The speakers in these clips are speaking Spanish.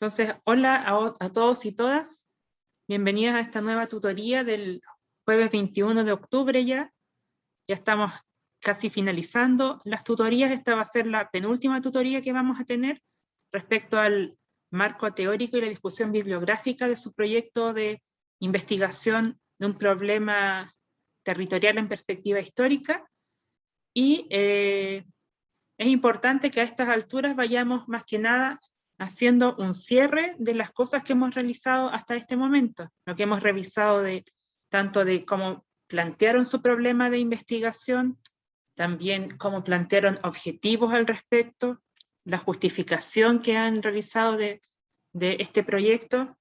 Entonces, hola a todos y todas. Bienvenidas a esta nueva tutoría del jueves 21 de octubre ya. Ya estamos casi finalizando las tutorías. Esta va a ser la penúltima tutoría que vamos a tener respecto al marco teórico y la discusión bibliográfica de su proyecto de investigación de un problema territorial en perspectiva histórica. Y es importante que a estas alturas vayamos más que nada haciendo un cierre de las cosas que hemos realizado hasta este momento, lo que hemos revisado tanto de cómo plantearon su problema de investigación, también cómo plantearon objetivos al respecto, la justificación que han realizado de este proyecto.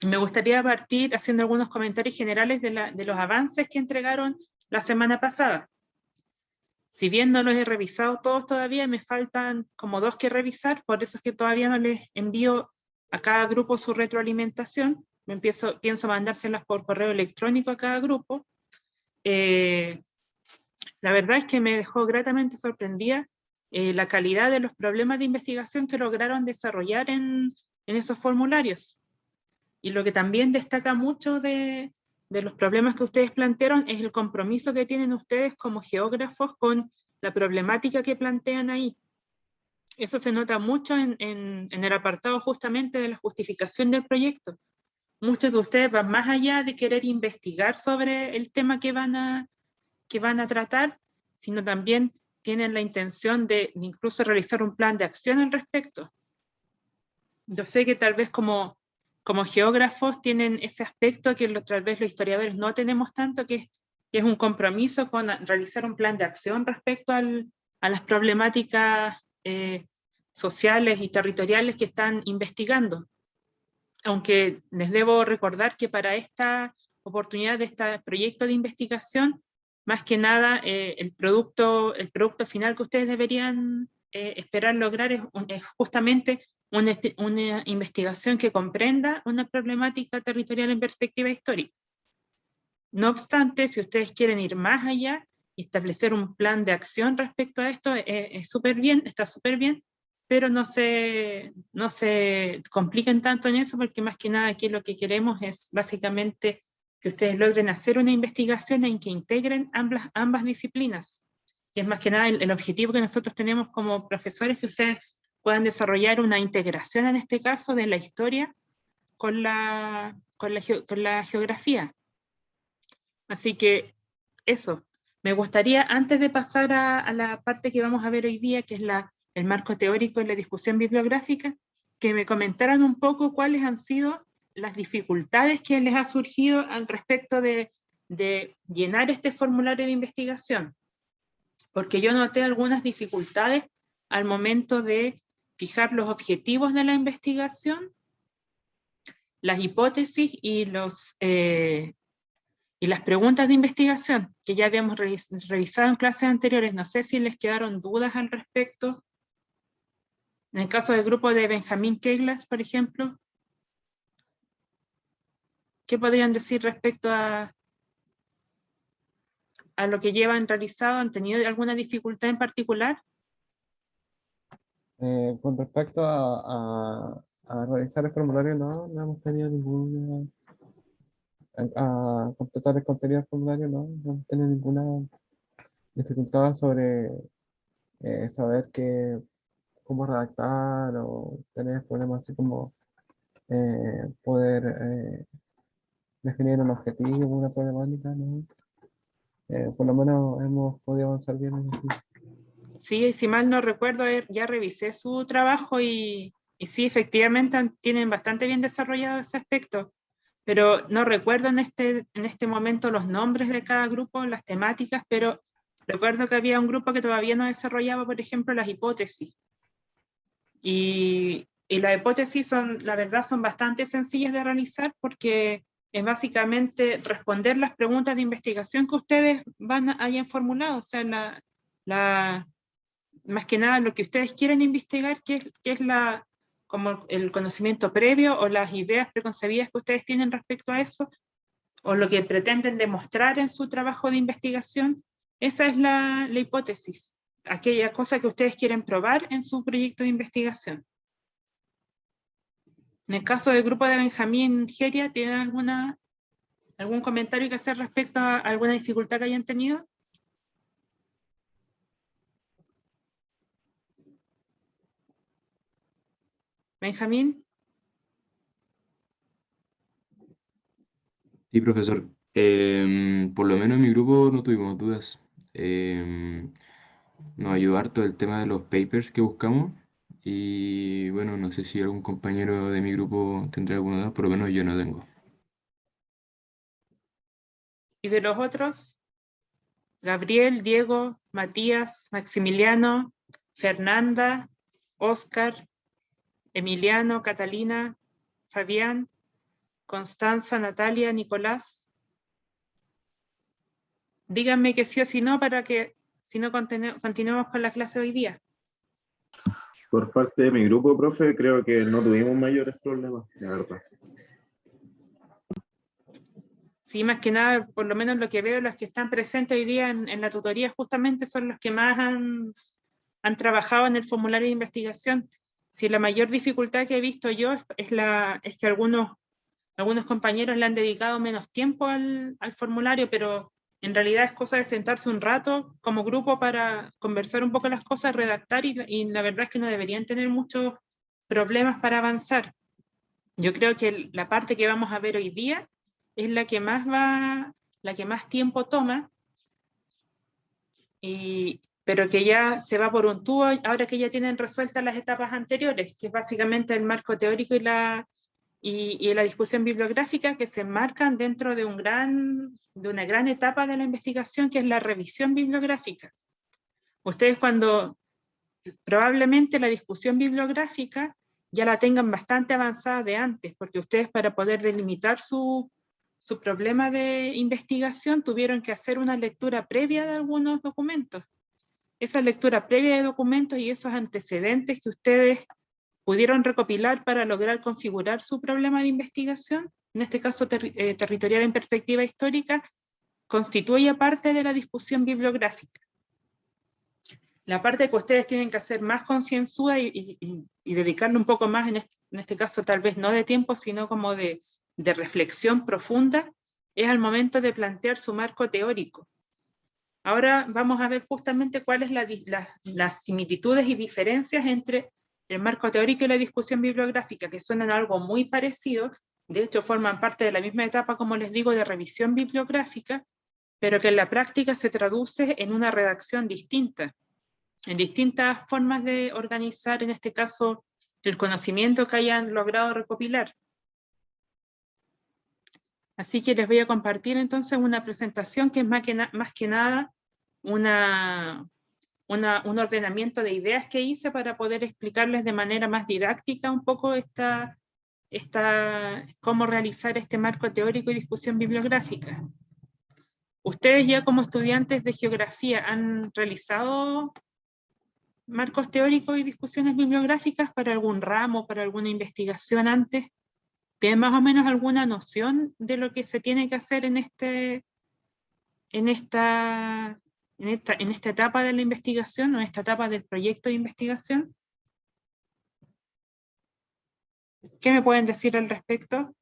Me gustaría partir haciendo algunos comentarios generales de los avances que entregaron la semana pasada. Si bien no los he revisado todos todavía, me faltan como 2 que revisar, por eso es que todavía no les envío a cada grupo su retroalimentación. Pienso mandárselas por correo electrónico a cada grupo. La verdad es que me dejó gratamente sorprendida la calidad de los problemas de investigación que lograron desarrollar en esos formularios. Y lo que también destaca mucho de los problemas que ustedes plantearon es el compromiso que tienen ustedes como geógrafos con la problemática que plantean ahí. Eso se nota mucho en el apartado justamente de la justificación del proyecto. Muchos de ustedes van más allá de querer investigar sobre el tema que van a tratar, sino también tienen la intención de incluso realizar un plan de acción al respecto. Yo sé que tal vez como geógrafos tienen ese aspecto que tal vez los historiadores no tenemos tanto, que es un compromiso con realizar un plan de acción respecto a las problemáticas sociales y territoriales que están investigando. Aunque les debo recordar que para esta oportunidad de este proyecto de investigación, más que nada el producto final que ustedes deberían esperar lograr es justamente una investigación que comprenda una problemática territorial en perspectiva histórica. No obstante, si ustedes quieren ir más allá y establecer un plan de acción respecto a esto, es súper bien, está súper bien, pero no se compliquen tanto en eso, porque más que nada aquí lo que queremos es básicamente que ustedes logren hacer una investigación en que integren ambas disciplinas, que es más que nada el objetivo que nosotros tenemos como profesores, que ustedes puedan desarrollar una integración en este caso de la historia con la geografía. Así que eso, me gustaría antes de pasar a la parte que vamos a ver hoy día, que es el marco teórico y la discusión bibliográfica, que me comentaran un poco cuáles han sido las dificultades que les ha surgido al respecto de llenar este formulario de investigación, porque yo noté algunas dificultades al momento de fijar los objetivos de la investigación, las hipótesis y las preguntas de investigación que ya habíamos revisado en clases anteriores. No sé si les quedaron dudas al respecto. En el caso del grupo de Benjamín Keiglas, por ejemplo, ¿qué podrían decir respecto a lo que llevan realizado? ¿Han tenido alguna dificultad en particular? Con respecto a realizar el formulario, no hemos tenido ninguna, a completar el contenido del formulario, no hemos tenido ninguna dificultad sobre saber cómo redactar o tener problemas así como poder definir un objetivo, una problemática, ¿no? Por lo menos hemos podido avanzar bien en eso. Sí, si mal no recuerdo, ya revisé su trabajo y sí, efectivamente tienen bastante bien desarrollado ese aspecto, pero no recuerdo en este momento los nombres de cada grupo, las temáticas, pero recuerdo que había un grupo que todavía no desarrollaba, por ejemplo, las hipótesis. Y las hipótesis la verdad, son bastante sencillas de realizar porque es básicamente responder las preguntas de investigación que ustedes hayan formulado, o sea, más que nada lo que ustedes quieren investigar, que es como el conocimiento previo o las ideas preconcebidas que ustedes tienen respecto a eso, o lo que pretenden demostrar en su trabajo de investigación. Esa es la hipótesis, aquella cosa que ustedes quieren probar en su proyecto de investigación. En el caso del grupo de Benjamín Geria, ¿tienen algún comentario que hacer respecto a alguna dificultad que hayan tenido? Benjamín. Sí, profesor. Por lo menos en mi grupo no tuvimos dudas. Nos ayudó harto el tema de los papers que buscamos. Y bueno, no sé si algún compañero de mi grupo tendrá alguna duda, por lo menos yo no tengo. ¿Y de los otros? Gabriel, Diego, Matías, Maximiliano, Fernanda, Oscar, Emiliano, Catalina, Fabián, Constanza, Natalia, Nicolás. Díganme que sí o si no, para que si no continuemos con la clase hoy día. Por parte de mi grupo, profe, creo que no tuvimos mayores problemas, la verdad. Sí, más que nada, por lo menos lo que veo, los que están presentes hoy día en la tutoría justamente son los que más han trabajado en el formulario de investigación. Si la mayor dificultad que he visto yo es que algunos compañeros le han dedicado menos tiempo al formulario, pero en realidad es cosa de sentarse un rato como grupo para conversar un poco las cosas, redactar, y la verdad es que no deberían tener muchos problemas para avanzar. Yo creo que la parte que vamos a ver hoy día es la que más tiempo toma, pero que ya se va por un tubo ahora que ya tienen resueltas las etapas anteriores, que es básicamente el marco teórico y la discusión bibliográfica, que se enmarcan dentro de una gran etapa de la investigación, que es la revisión bibliográfica. Ustedes probablemente la discusión bibliográfica ya la tengan bastante avanzada de antes, porque ustedes, para poder delimitar su problema de investigación, tuvieron que hacer una lectura previa de algunos documentos. Esa lectura previa de documentos y esos antecedentes que ustedes pudieron recopilar para lograr configurar su problema de investigación, en este caso territorial en perspectiva histórica, constituye parte de la discusión bibliográfica. La parte que ustedes tienen que hacer más concienzuda y dedicarle un poco más, en este caso tal vez no de tiempo, sino como de reflexión profunda, es al momento de plantear su marco teórico. Ahora vamos a ver justamente cuáles las similitudes y diferencias entre el marco teórico y la discusión bibliográfica, que suenan algo muy parecido, de hecho forman parte de la misma etapa, como les digo, de revisión bibliográfica, pero que en la práctica se traduce en una redacción distinta, en distintas formas de organizar, en este caso, el conocimiento que hayan logrado recopilar. Así que les voy a compartir entonces una presentación que es más que nada un ordenamiento de ideas que hice para poder explicarles de manera más didáctica un poco cómo realizar este marco teórico y discusión bibliográfica. ¿Ustedes ya como estudiantes de geografía han realizado marcos teóricos y discusiones bibliográficas para algún ramo, para alguna investigación antes? ¿Tienen más o menos alguna noción de lo que se tiene que hacer en esta etapa de la investigación o en esta etapa del proyecto de investigación? ¿Qué me pueden decir al respecto?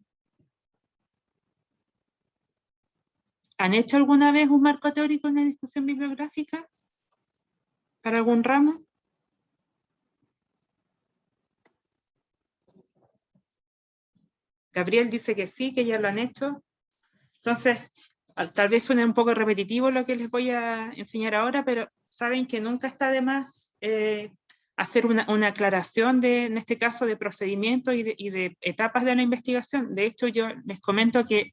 ¿Han hecho alguna vez un marco teórico en la discusión bibliográfica para algún ramo? Gabriel dice que sí, que ya lo han hecho. Entonces, tal vez suene un poco repetitivo lo que les voy a enseñar ahora, pero saben que nunca está de más hacer una aclaración en este caso, de procedimientos y de etapas de la investigación. De hecho, yo les comento que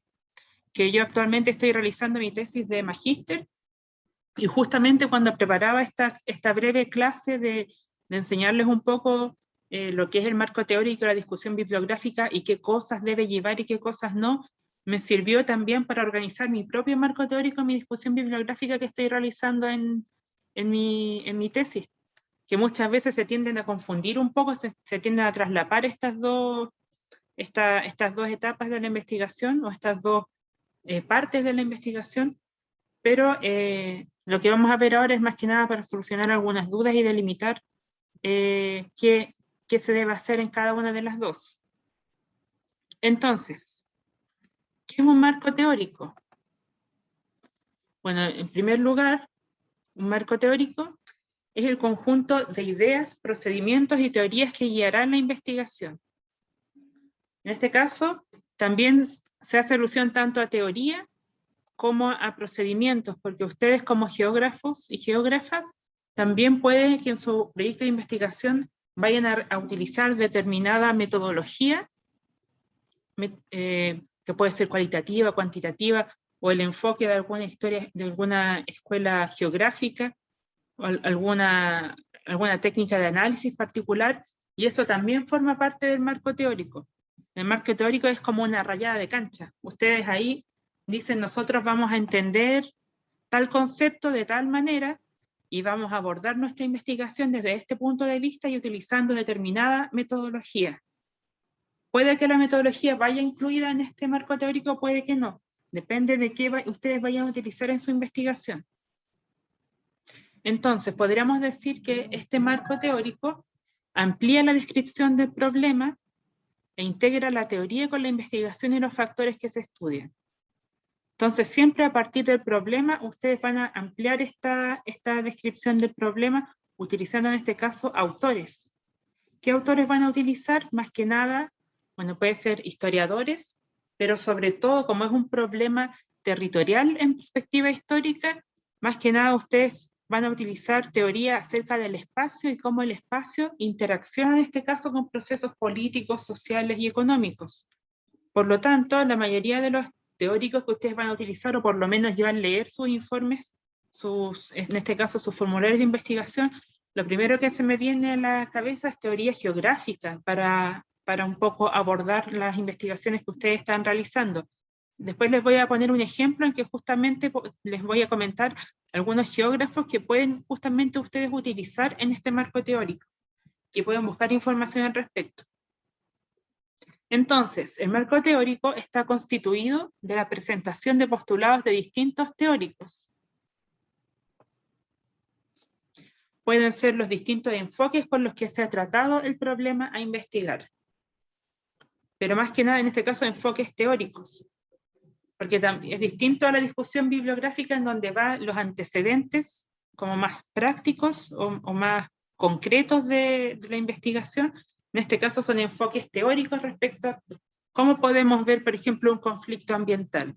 yo actualmente estoy realizando mi tesis de magíster, y justamente cuando preparaba esta breve clase de enseñarles un poco lo que es el marco teórico, la discusión bibliográfica y qué cosas debe llevar y qué cosas no, me sirvió también para organizar mi propio marco teórico, mi discusión bibliográfica que estoy realizando en mi tesis, que muchas veces se tienden a confundir un poco, se tienden a traslapar estas dos etapas de la investigación, o estas dos partes de la investigación, pero lo que vamos a ver ahora es más que nada para solucionar algunas dudas y delimitar qué se debe hacer en cada una de las dos. Entonces, ¿qué es un marco teórico? Bueno, en primer lugar, un marco teórico es el conjunto de ideas, procedimientos y teorías que guiarán la investigación. En este caso, también se hace alusión tanto a teoría como a procedimientos, porque ustedes como geógrafos y geógrafas también pueden que en su proyecto de investigación vayan a utilizar determinada metodología, que puede ser cualitativa, cuantitativa, o el enfoque de alguna historia, de alguna escuela geográfica, o alguna técnica de análisis particular, y eso también forma parte del marco teórico. El marco teórico es como una rayada de cancha. Ustedes ahí dicen, nosotros vamos a entender tal concepto de tal manera, y vamos a abordar nuestra investigación desde este punto de vista y utilizando determinada metodología. Puede que la metodología vaya incluida en este marco teórico, puede que no. Depende de qué ustedes vayan a utilizar en su investigación. Entonces, podríamos decir que este marco teórico amplía la descripción del problema e integra la teoría con la investigación y los factores que se estudian. Entonces, siempre a partir del problema, ustedes van a ampliar esta descripción del problema utilizando en este caso autores. ¿Qué autores van a utilizar? Más que nada, bueno, puede ser historiadores, pero sobre todo, como es un problema territorial en perspectiva histórica, más que nada ustedes van a utilizar teoría acerca del espacio y cómo el espacio interacciona en este caso con procesos políticos, sociales y económicos. Por lo tanto, la mayoría de los teóricos que ustedes van a utilizar, o por lo menos yo al leer sus informes, en este caso sus formularios de investigación, lo primero que se me viene a la cabeza es teoría geográfica para un poco abordar las investigaciones que ustedes están realizando. Después les voy a poner un ejemplo en que justamente les voy a comentar algunos geógrafos que pueden justamente ustedes utilizar en este marco teórico, que pueden buscar información al respecto. Entonces, el marco teórico está constituido de la presentación de postulados de distintos teóricos. Pueden ser los distintos enfoques con los que se ha tratado el problema a investigar. Pero más que nada, en este caso, enfoques teóricos. Porque es distinto a la discusión bibliográfica en donde van los antecedentes como más prácticos o más concretos de la investigación. En este caso son enfoques teóricos respecto a cómo podemos ver, por ejemplo, un conflicto ambiental.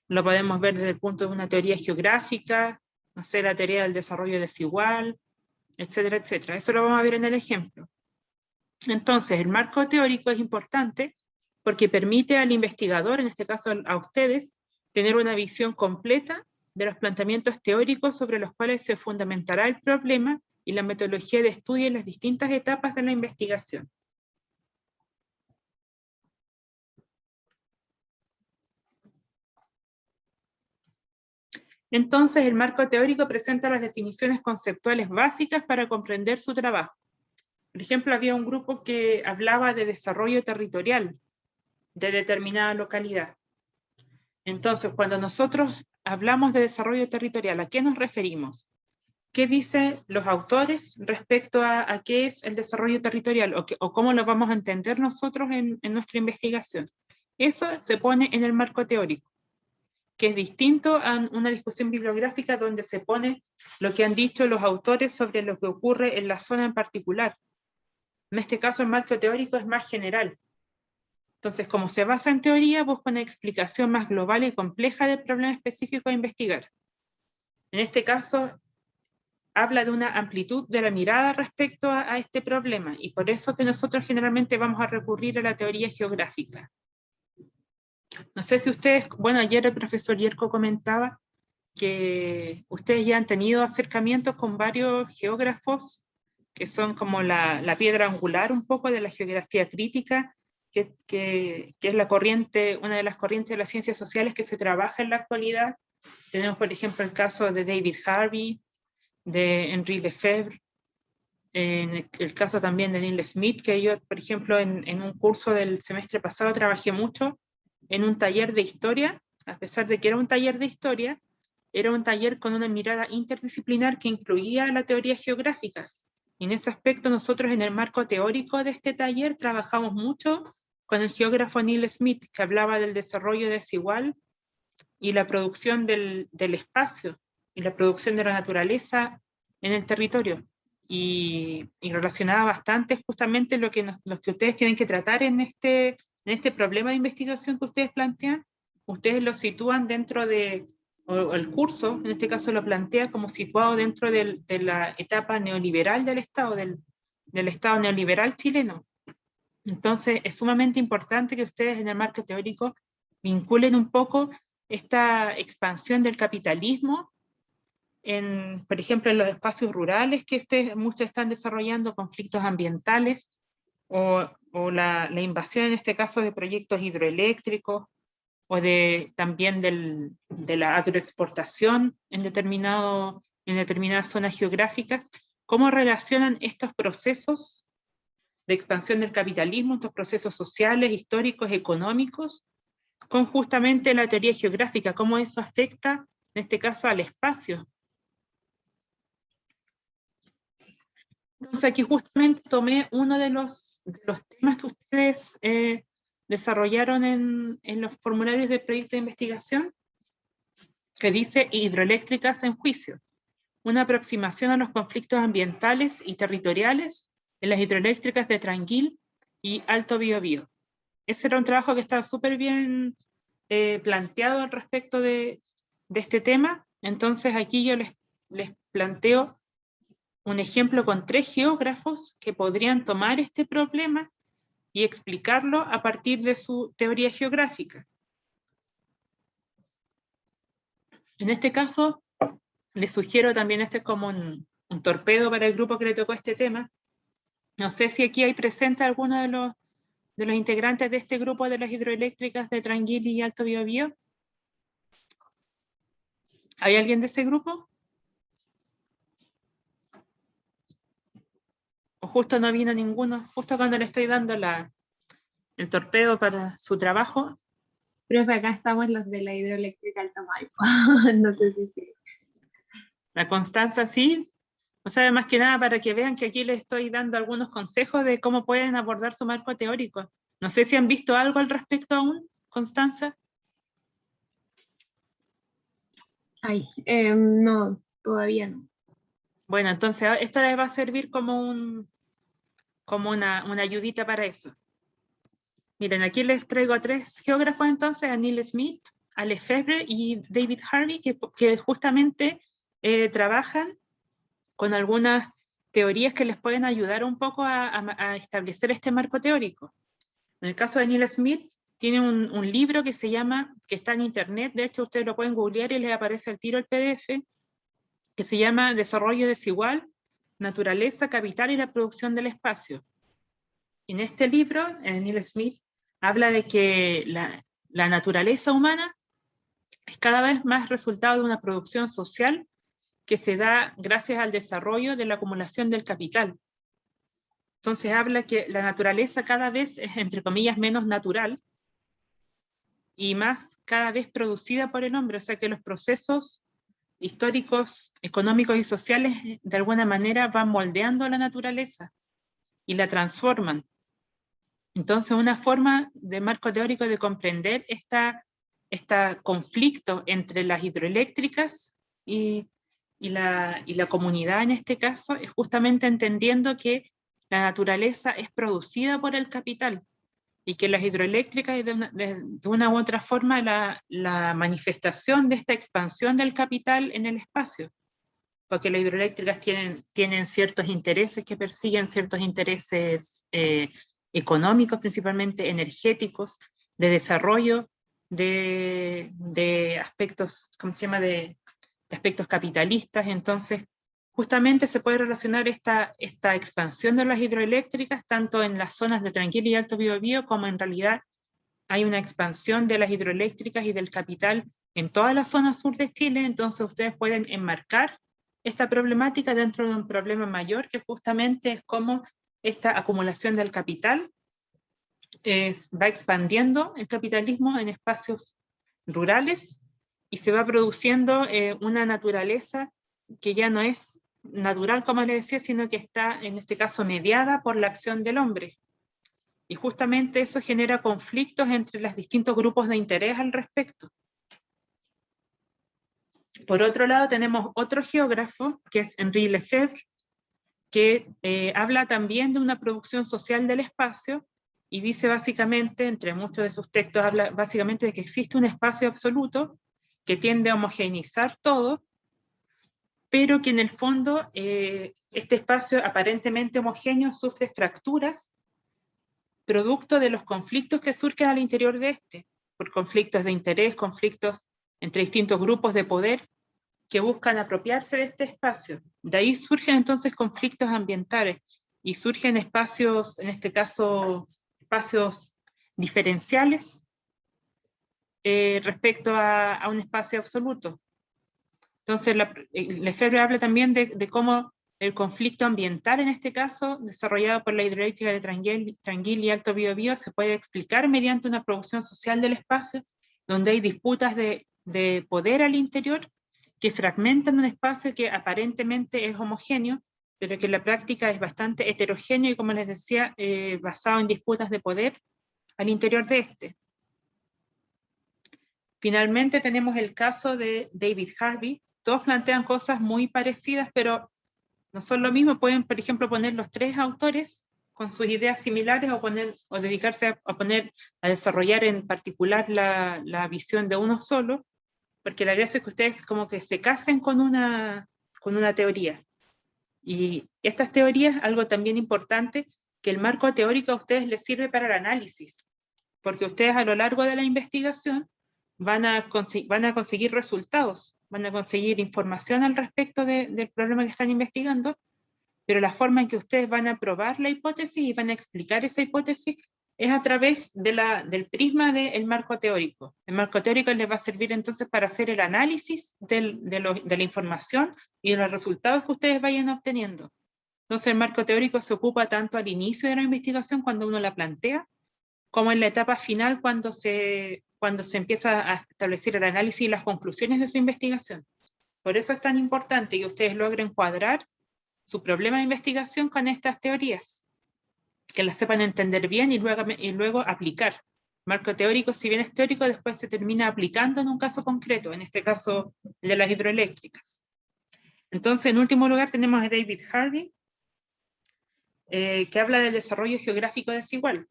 Lo podemos ver desde el punto de una teoría geográfica, no sé, la teoría del desarrollo desigual, etcétera, etcétera. Eso lo vamos a ver en el ejemplo. Entonces, el marco teórico es importante porque permite al investigador, en este caso a ustedes, tener una visión completa de los planteamientos teóricos sobre los cuales se fundamentará el problema y la metodología de estudio en las distintas etapas de la investigación. Entonces, el marco teórico presenta las definiciones conceptuales básicas para comprender su trabajo. Por ejemplo, había un grupo que hablaba de desarrollo territorial de determinada localidad. Entonces, cuando nosotros hablamos de desarrollo territorial, ¿a qué nos referimos? ¿Qué dicen los autores respecto a qué es el desarrollo territorial o cómo lo vamos a entender nosotros en nuestra investigación? Eso se pone en el marco teórico, que es distinto a una discusión bibliográfica donde se pone lo que han dicho los autores sobre lo que ocurre en la zona en particular. En este caso, el marco teórico es más general. Entonces, como se basa en teoría, busca una explicación más global y compleja del problema específico a investigar. En este caso, habla de una amplitud de la mirada respecto a este problema, y por eso que nosotros generalmente vamos a recurrir a la teoría geográfica. No sé si ustedes, bueno, ayer el profesor Yerko comentaba que ustedes ya han tenido acercamientos con varios geógrafos que son como la piedra angular un poco de la geografía crítica, que es la corriente, una de las corrientes de las ciencias sociales que se trabaja en la actualidad. Tenemos, por ejemplo, el caso de David Harvey, de Henri Lefebvre, en el caso también de Neil Smith, que yo, por ejemplo, en un curso del semestre pasado trabajé mucho en un taller de historia. A pesar de que era un taller de historia, era un taller con una mirada interdisciplinar que incluía la teoría geográfica. Y en ese aspecto nosotros en el marco teórico de este taller trabajamos mucho con el geógrafo Neil Smith, que hablaba del desarrollo desigual y la producción del espacio y la producción de la naturaleza en el territorio. Y relacionaba bastante justamente lo que ustedes tienen que tratar en este problema de investigación que ustedes plantean. Ustedes lo sitúan dentro de, o el curso, en este caso lo plantea como situado dentro de la etapa neoliberal del Estado, del Estado neoliberal chileno. Entonces es sumamente importante que ustedes en el marco teórico vinculen un poco esta expansión del capitalismo, por ejemplo, en los espacios rurales que muchos están desarrollando, conflictos ambientales, o la invasión en este caso de proyectos hidroeléctricos, o también de la agroexportación en determinadas zonas geográficas. ¿Cómo relacionan estos procesos de expansión del capitalismo, estos procesos sociales, históricos, económicos, con justamente la teoría geográfica? ¿Cómo eso afecta, en este caso, al espacio? Entonces aquí justamente tomé uno de los temas que ustedes desarrollaron en los formularios del proyecto de investigación, que dice hidroeléctricas en juicio, una aproximación a los conflictos ambientales y territoriales en las hidroeléctricas de Tranquil y Alto Biobío. Ese era un trabajo que estaba súper bien planteado al respecto de este tema. Entonces aquí yo les planteo un ejemplo con 3 geógrafos que podrían tomar este problema y explicarlo a partir de su teoría geográfica. En este caso, les sugiero también, este es como un torpedo para el grupo que le tocó este tema. No sé si aquí hay presente alguno de los integrantes de este grupo de las hidroeléctricas de Tranquil y Alto Biobío. ¿Hay alguien de ese grupo? ¿O justo no vino ninguno? Justo cuando le estoy dando el torpedo para su trabajo. Profe, acá estamos los de la hidroeléctrica Alto Maipo. No sé si sí. La Constanza sí. O sea, más que nada para que vean que aquí les estoy dando algunos consejos de cómo pueden abordar su marco teórico. No sé si han visto algo al respecto aún, Constanza. Ay, no, todavía no. Bueno, entonces esto les va a servir como una ayudita para eso. Miren, aquí les traigo a 3 geógrafos entonces, a Neil Smith, a Lefebvre y David Harvey, que justamente trabajan con algunas teorías que les pueden ayudar un poco a establecer este marco teórico. En el caso de Neil Smith, tiene un libro que está en internet, de hecho ustedes lo pueden googlear y les aparece al tiro el PDF, que se llama Desarrollo Desigual, Naturaleza, Capital y la Producción del Espacio. En este libro, Neil Smith habla de que la naturaleza humana es cada vez más resultado de una producción social que se da gracias al desarrollo de la acumulación del capital. Entonces habla que la naturaleza cada vez es, entre comillas, menos natural y más cada vez producida por el hombre, o sea que los procesos históricos, económicos y sociales de alguna manera van moldeando la naturaleza y la transforman. Entonces una forma de marco teórico de comprender este conflicto entre las hidroeléctricas y la comunidad en este caso es justamente entendiendo que la naturaleza es producida por el capital y que las hidroeléctricas es de una u otra forma la manifestación de esta expansión del capital en el espacio, porque las hidroeléctricas tienen ciertos intereses que persiguen, ciertos intereses económicos, principalmente energéticos, de desarrollo de aspectos, ¿cómo se llama?, de aspectos capitalistas. Entonces justamente se puede relacionar esta expansión de las hidroeléctricas tanto en las zonas de Tranquil y Alto Biobío, como en realidad hay una expansión de las hidroeléctricas y del capital en toda la zona sur de Chile. Entonces ustedes pueden enmarcar esta problemática dentro de un problema mayor, que justamente es cómo esta acumulación del capital va expandiendo el capitalismo en espacios rurales y se va produciendo una naturaleza que ya no es natural, como les decía, sino que está, en este caso, mediada por la acción del hombre. y justamente eso genera conflictos entre los distintos grupos de interés al respecto. Por otro lado, tenemos otro geógrafo, que es Henri Lefebvre, que habla también de una producción social del espacio, y dice básicamente, entre muchos de sus textos, habla básicamente de que existe un espacio absoluto que tiende a homogeneizar todo, pero que en el fondo este espacio aparentemente homogéneo sufre fracturas producto de los conflictos que surgen al interior de este, por conflictos de interés, conflictos entre distintos grupos de poder que buscan apropiarse de este espacio. De ahí surgen entonces conflictos ambientales y surgen espacios, en este caso, espacios diferenciales respecto a un espacio absoluto. Entonces, Lefebvre habla también de cómo el conflicto ambiental, en este caso, desarrollado por la hidroeléctrica de Tranguil y Alto Biobío, se puede explicar mediante una producción social del espacio, donde hay disputas de poder al interior que fragmentan un espacio que aparentemente es homogéneo, pero que en la práctica es bastante heterogéneo y, como les decía, basado en disputas de poder al interior de este. Finalmente tenemos el caso de David Harvey. Todos plantean cosas muy parecidas, pero no son lo mismo. Pueden, por ejemplo, poner los tres autores con sus ideas similares o dedicarse a desarrollar en particular la visión de uno solo, porque la gracia es que ustedes como que se casen con una teoría. Y estas teorías, algo también importante, que el marco teórico a ustedes les sirve para el análisis, porque ustedes a lo largo de la investigación van a conseguir resultados, van a conseguir información al respecto del problema que están investigando, pero la forma en que ustedes van a probar la hipótesis y van a explicar esa hipótesis es a través del prisma del marco teórico. El marco teórico les va a servir entonces para hacer el análisis de la información y de los resultados que ustedes vayan obteniendo. Entonces el marco teórico se ocupa tanto al inicio de la investigación, cuando uno la plantea, como en la etapa final, cuando se empieza a establecer el análisis y las conclusiones de su investigación. Por eso es tan importante que ustedes logren cuadrar su problema de investigación con estas teorías, que las sepan entender bien y luego aplicar. Marco teórico, si bien es teórico, después se termina aplicando en un caso concreto, en este caso el de las hidroeléctricas. Entonces, en último lugar, tenemos a David Harvey, que habla del desarrollo geográfico desigual.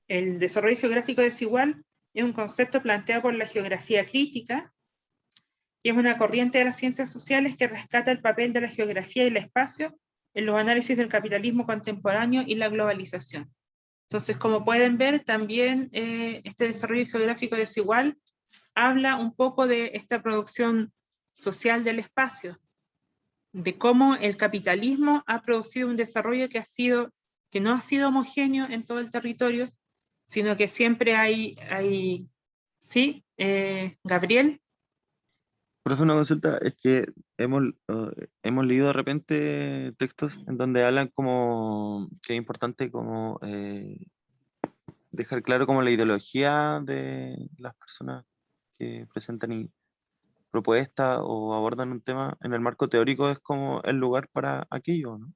El desarrollo geográfico desigual es un concepto planteado por la geografía crítica, que es una corriente de las ciencias sociales que rescata el papel de la geografía y el espacio en los análisis del capitalismo contemporáneo y la globalización. Entonces, como pueden ver, también este desarrollo geográfico desigual habla un poco de esta producción social del espacio, de cómo el capitalismo ha producido un desarrollo que no ha sido homogéneo en todo el territorio, sino que siempre hay ¿sí? Gabriel. Por eso una consulta es que hemos leído de repente textos en donde hablan como que es importante como dejar claro como la ideología de las personas que presentan propuestas o abordan un tema en el marco teórico es como el lugar para aquello, ¿no?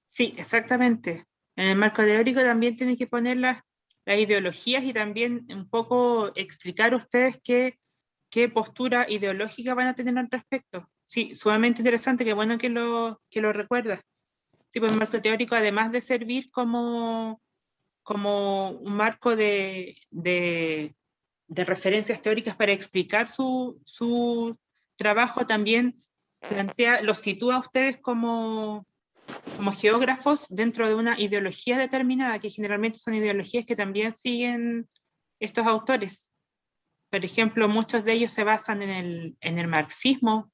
Sí, exactamente. En el marco teórico también tienen que poner las ideologías y también un poco explicar ustedes qué postura ideológica van a tener al respecto. Sí, sumamente interesante, qué bueno que lo recuerdas. Sí, pues el marco teórico, además de servir como un marco de referencias teóricas para explicar su trabajo, también los sitúa a ustedes como geógrafos dentro de una ideología determinada, que generalmente son ideologías que también siguen estos autores. Por ejemplo, muchos de ellos se basan en el marxismo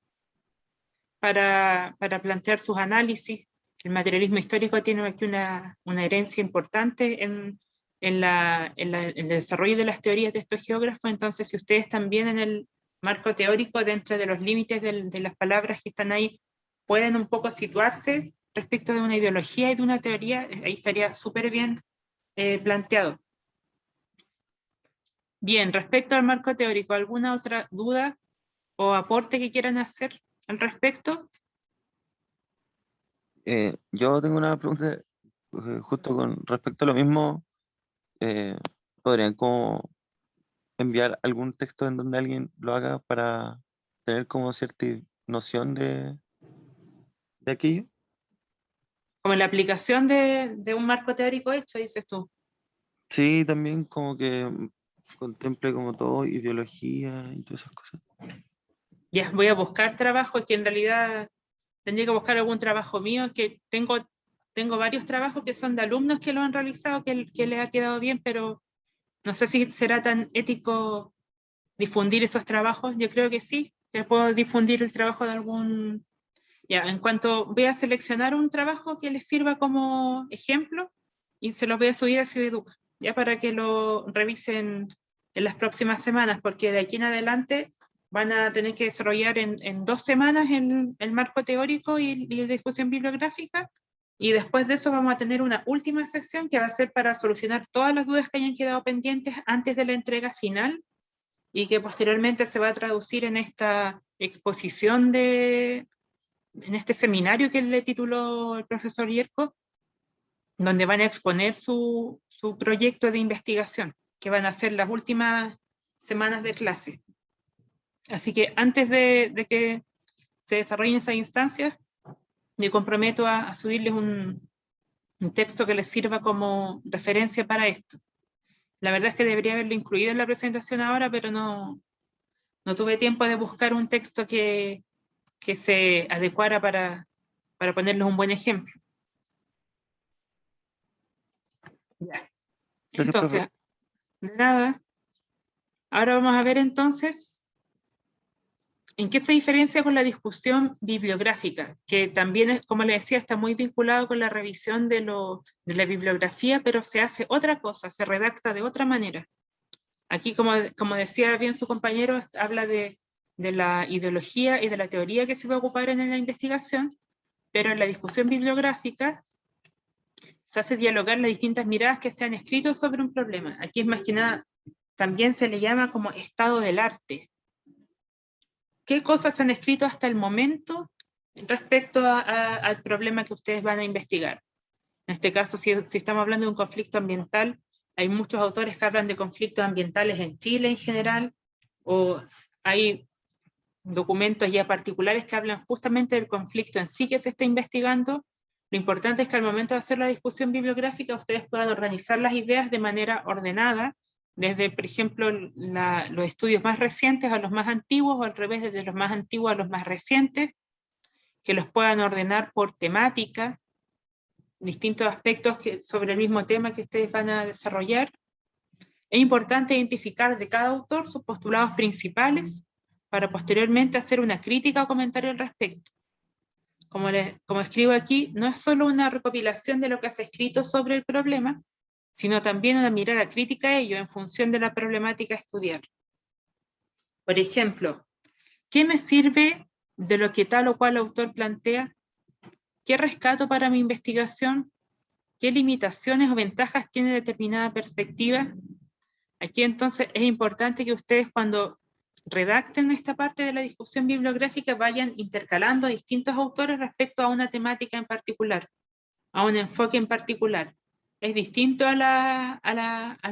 para plantear sus análisis. El materialismo histórico tiene aquí una herencia importante en el desarrollo de las teorías de estos geógrafos. Entonces, si ustedes también en el marco teórico, dentro de los límites de las palabras que están ahí, pueden un poco situarse respecto de una ideología y de una teoría, ahí estaría súper bien planteado. Bien, respecto al marco teórico, ¿alguna otra duda o aporte que quieran hacer al respecto? Yo tengo una pregunta justo con respecto a lo mismo, podrían como enviar algún texto en donde alguien lo haga para tener como cierta noción de aquello. Como la aplicación de un marco teórico hecho, dices tú. Sí, también como que contemple como todo, ideología y todas esas cosas. Ya voy a buscar trabajos que en realidad tendría que buscar algún trabajo mío, que tengo varios trabajos que son de alumnos que lo han realizado, que les ha quedado bien, pero no sé si será tan ético difundir esos trabajos. Yo creo que sí, que puedo difundir el trabajo de algún... Ya, en cuanto voy a seleccionar un trabajo que les sirva como ejemplo y se los voy a subir a Ciudeduca, ya para que lo revisen en las próximas semanas, porque de aquí en adelante van a tener que desarrollar en 2 semanas el marco teórico y la discusión bibliográfica, y después de eso vamos a tener una última sesión que va a ser para solucionar todas las dudas que hayan quedado pendientes antes de la entrega final, y que posteriormente se va a traducir en esta exposición en este seminario que le tituló el profesor Yerko, donde van a exponer su proyecto de investigación, que van a ser las últimas semanas de clase. Así que antes de que se desarrollen esas instancias, me comprometo a subirles un texto que les sirva como referencia para esto. La verdad es que debería haberlo incluido en la presentación ahora, pero no tuve tiempo de buscar un texto que se adecuara para ponerles un buen ejemplo. Ya. Gracias, Entonces, profe. de nada. Ahora vamos a ver entonces en qué se diferencia con la discusión bibliográfica, que también, como les decía, está muy vinculado con la revisión de la bibliografía, pero se hace otra cosa, se redacta de otra manera. Aquí, como decía bien su compañero, habla de la ideología y de la teoría que se va a ocupar en la investigación, pero en la discusión bibliográfica se hace dialogar las distintas miradas que se han escrito sobre un problema. Aquí es más que nada, también se le llama como estado del arte. ¿Qué cosas se han escrito hasta el momento respecto al problema que ustedes van a investigar? En este caso, si estamos hablando de un conflicto ambiental, hay muchos autores que hablan de conflictos ambientales en Chile en general, o hay documentos ya particulares que hablan justamente del conflicto en sí que se está investigando. Lo importante es que al momento de hacer la discusión bibliográfica ustedes puedan organizar las ideas de manera ordenada, desde, por ejemplo, los estudios más recientes a los más antiguos, o al revés, desde los más antiguos a los más recientes, que los puedan ordenar por temática, distintos aspectos sobre el mismo tema que ustedes van a desarrollar. Es importante identificar de cada autor sus postulados principales para posteriormente hacer una crítica o comentario al respecto. Como escribo aquí, no es solo una recopilación de lo que se ha escrito sobre el problema, sino también una mirada crítica a ello en función de la problemática a estudiar. Por ejemplo, ¿qué me sirve de lo que tal o cual autor plantea? ¿Qué rescato para mi investigación? ¿Qué limitaciones o ventajas tiene determinada perspectiva? Aquí entonces es importante que ustedes, cuando redacten esta parte de la discusión bibliográfica, vayan intercalando distintos autores respecto a una temática en particular, a un enfoque en particular. Es distinto al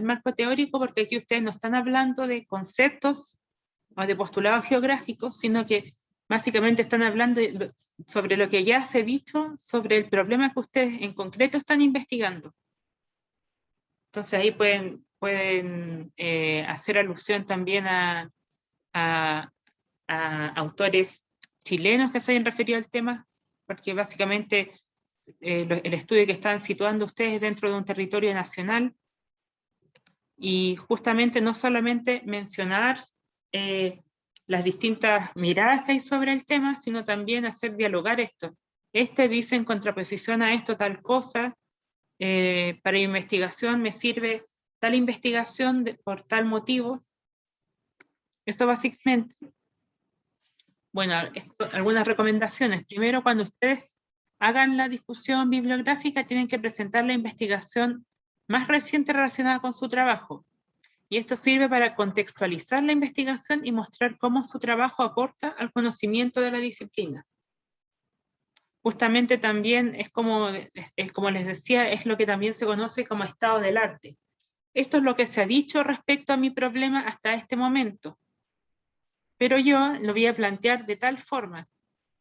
marco teórico, porque aquí ustedes no están hablando de conceptos o de postulados geográficos, sino que básicamente están hablando sobre lo que ya se ha dicho sobre el problema que ustedes en concreto están investigando. Entonces ahí pueden hacer alusión también a autores chilenos que se hayan referido al tema, porque básicamente el estudio que están situando ustedes dentro de un territorio nacional, y justamente no solamente mencionar las distintas miradas que hay sobre el tema, sino también hacer dialogar esto. Dice en contraposición a esto tal cosa, para investigación me sirve tal investigación por tal motivo. Esto básicamente. Bueno, algunas recomendaciones. Primero, cuando ustedes hagan la discusión bibliográfica, tienen que presentar la investigación más reciente relacionada con su trabajo. Y esto sirve para contextualizar la investigación y mostrar cómo su trabajo aporta al conocimiento de la disciplina. justamente también es como les decía, es lo que también se conoce como estado del arte. Esto es lo que se ha dicho respecto a mi problema hasta este momento. Pero yo lo voy a plantear de tal forma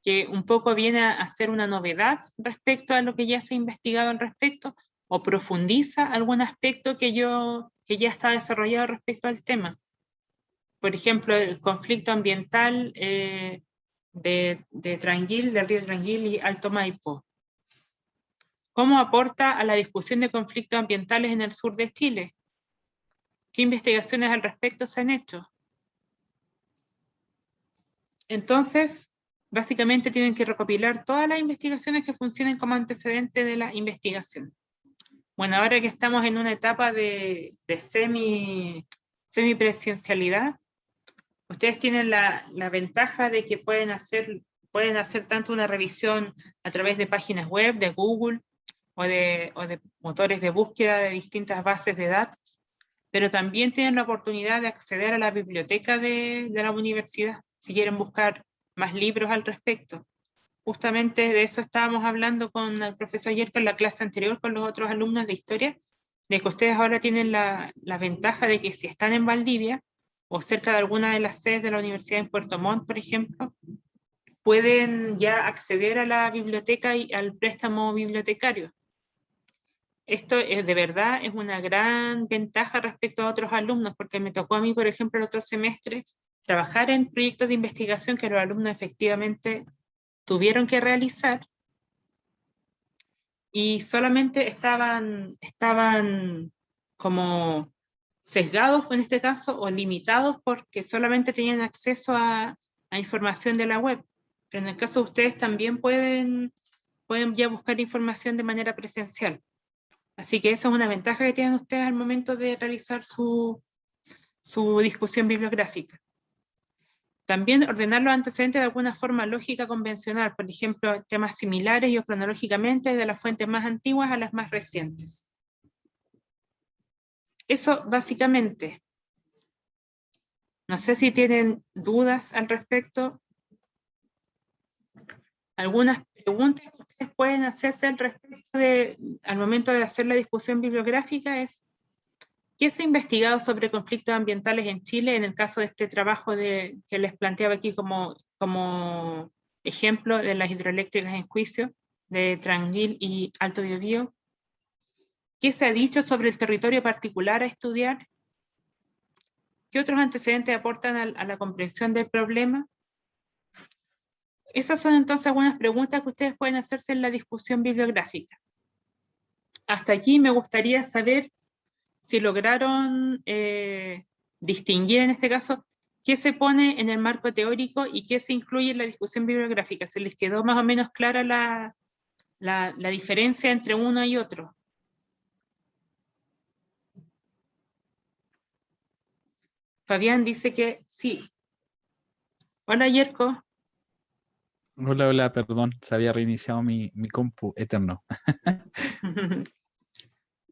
que un poco viene a ser una novedad respecto a lo que ya se ha investigado al respecto, o profundiza algún aspecto que ya está desarrollado respecto al tema. Por ejemplo, el conflicto ambiental de Tranguil, del río Tranguil y Alto Maipo. ¿Cómo aporta a la discusión de conflictos ambientales en el sur de Chile? ¿Qué investigaciones al respecto se han hecho? Entonces, básicamente tienen que recopilar todas las investigaciones que funcionen como antecedente de la investigación. Bueno, ahora que estamos en una etapa de semipresencialidad, ustedes tienen la ventaja de que pueden hacer tanto una revisión a través de páginas web, de Google, o de motores de búsqueda de distintas bases de datos, pero también tienen la oportunidad de acceder a la biblioteca de la universidad, si quieren buscar más libros al respecto. Justamente de eso estábamos hablando con el profesor ayer en la clase anterior con los otros alumnos de historia, de que ustedes ahora tienen la ventaja de que si están en Valdivia o cerca de alguna de las sedes de la universidad en Puerto Montt, por ejemplo, pueden ya acceder a la biblioteca y al préstamo bibliotecario. Esto de verdad es una gran ventaja respecto a otros alumnos, porque me tocó a mí, por ejemplo, el otro semestre, trabajar en proyectos de investigación que los alumnos efectivamente tuvieron que realizar y solamente estaban como sesgados en este caso o limitados porque solamente tenían acceso a información de la web. Pero en el caso de ustedes también pueden ya buscar información de manera presencial. Así que esa es una ventaja que tienen ustedes al momento de realizar su discusión bibliográfica. También ordenar los antecedentes de alguna forma lógica convencional, por ejemplo, temas similares y cronológicamente de las fuentes más antiguas a las más recientes. Eso básicamente. No sé si tienen dudas al respecto. Algunas preguntas que ustedes pueden hacerse al respecto al momento de hacer la discusión bibliográfica es: ¿qué se ha investigado sobre conflictos ambientales en Chile en el caso de este trabajo que les planteaba aquí como ejemplo de las hidroeléctricas en juicio de Tranguil y Alto Biobío? ¿Qué se ha dicho sobre el territorio particular a estudiar? ¿Qué otros antecedentes aportan a la comprensión del problema? Esas son entonces algunas preguntas que ustedes pueden hacerse en la discusión bibliográfica. Hasta aquí me gustaría saber si lograron distinguir en este caso qué se pone en el marco teórico y qué se incluye en la discusión bibliográfica. ¿Se les quedó más o menos clara la diferencia entre uno y otro? Fabián dice que sí. Hola, Yerko. Hola, hola, perdón, se había reiniciado mi compu eterno.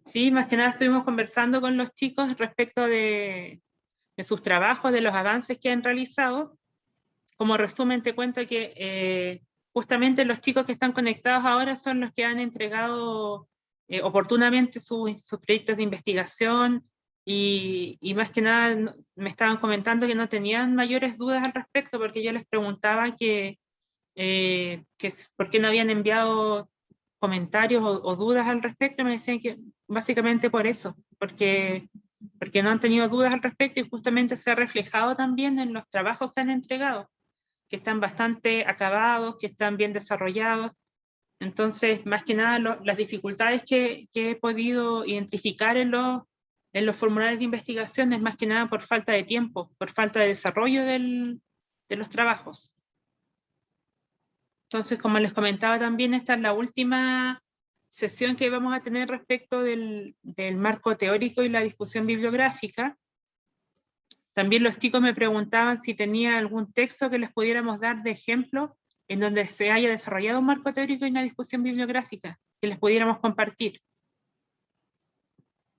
Sí, más que nada estuvimos conversando con los chicos respecto de sus trabajos, de los avances que han realizado. Como resumen te cuento que justamente los chicos que están conectados ahora son los que han entregado oportunamente sus proyectos de investigación y más que nada me estaban comentando que no tenían mayores dudas al respecto, porque yo les preguntaba que por qué no habían enviado comentarios o dudas al respecto, y me decían que básicamente por eso, porque no han tenido dudas al respecto y justamente se ha reflejado también en los trabajos que han entregado, que están bastante acabados, que están bien desarrollados. Entonces, más que nada, las dificultades que he podido identificar en los formularios de investigación es más que nada por falta de tiempo, por falta de desarrollo de los trabajos. Entonces, como les comentaba también, esta es la última sesión que vamos a tener respecto del marco teórico y la discusión bibliográfica. También los chicos me preguntaban si tenía algún texto que les pudiéramos dar de ejemplo en donde se haya desarrollado un marco teórico y una discusión bibliográfica, que les pudiéramos compartir.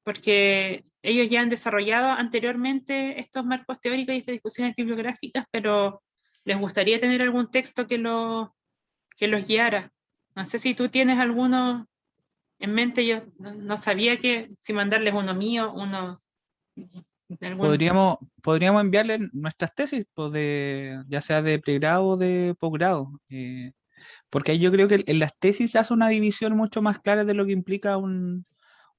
Porque ellos ya han desarrollado anteriormente estos marcos teóricos y estas discusiones bibliográficas, pero les gustaría tener algún texto que los guiara. No sé si tú tienes alguno en mente, yo no sabía si mandarles uno mío, uno de algún... Podríamos enviarle nuestras tesis, pues, ya sea de pregrado o de posgrado. Porque ahí yo creo que en las tesis se hace una división mucho más clara de lo que implica un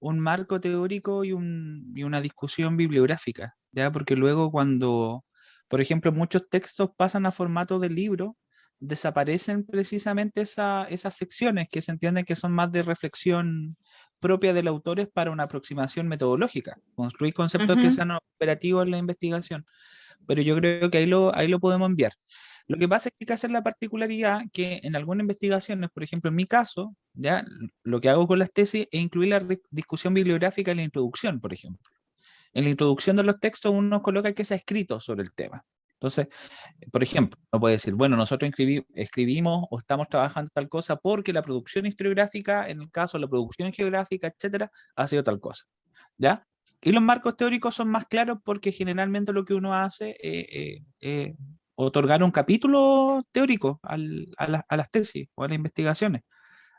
marco teórico y una discusión bibliográfica, ¿ya? Porque luego cuando, por ejemplo, muchos textos pasan a formato de libro, desaparecen precisamente esas secciones que se entienden que son más de reflexión propia del autor es para una aproximación metodológica, construir conceptos que Ujú. sean operativos en la investigación. Pero yo creo que ahí lo podemos enviar. Lo que pasa es que hay que hacer la particularidad que en algunas investigaciones, por ejemplo, en mi caso, ya lo que hago con las tesis es incluir la discusión bibliográfica en la introducción, por ejemplo. En la introducción de los textos uno coloca que se ha escrito sobre el tema. Entonces, por ejemplo, uno puede decir, bueno, nosotros escribimos o estamos trabajando tal cosa porque la producción historiográfica, en el caso de la producción geográfica, etcétera, ha sido tal cosa. ¿Ya? Y los marcos teóricos son más claros porque generalmente lo que uno hace es otorgar un capítulo teórico a las tesis o a las investigaciones.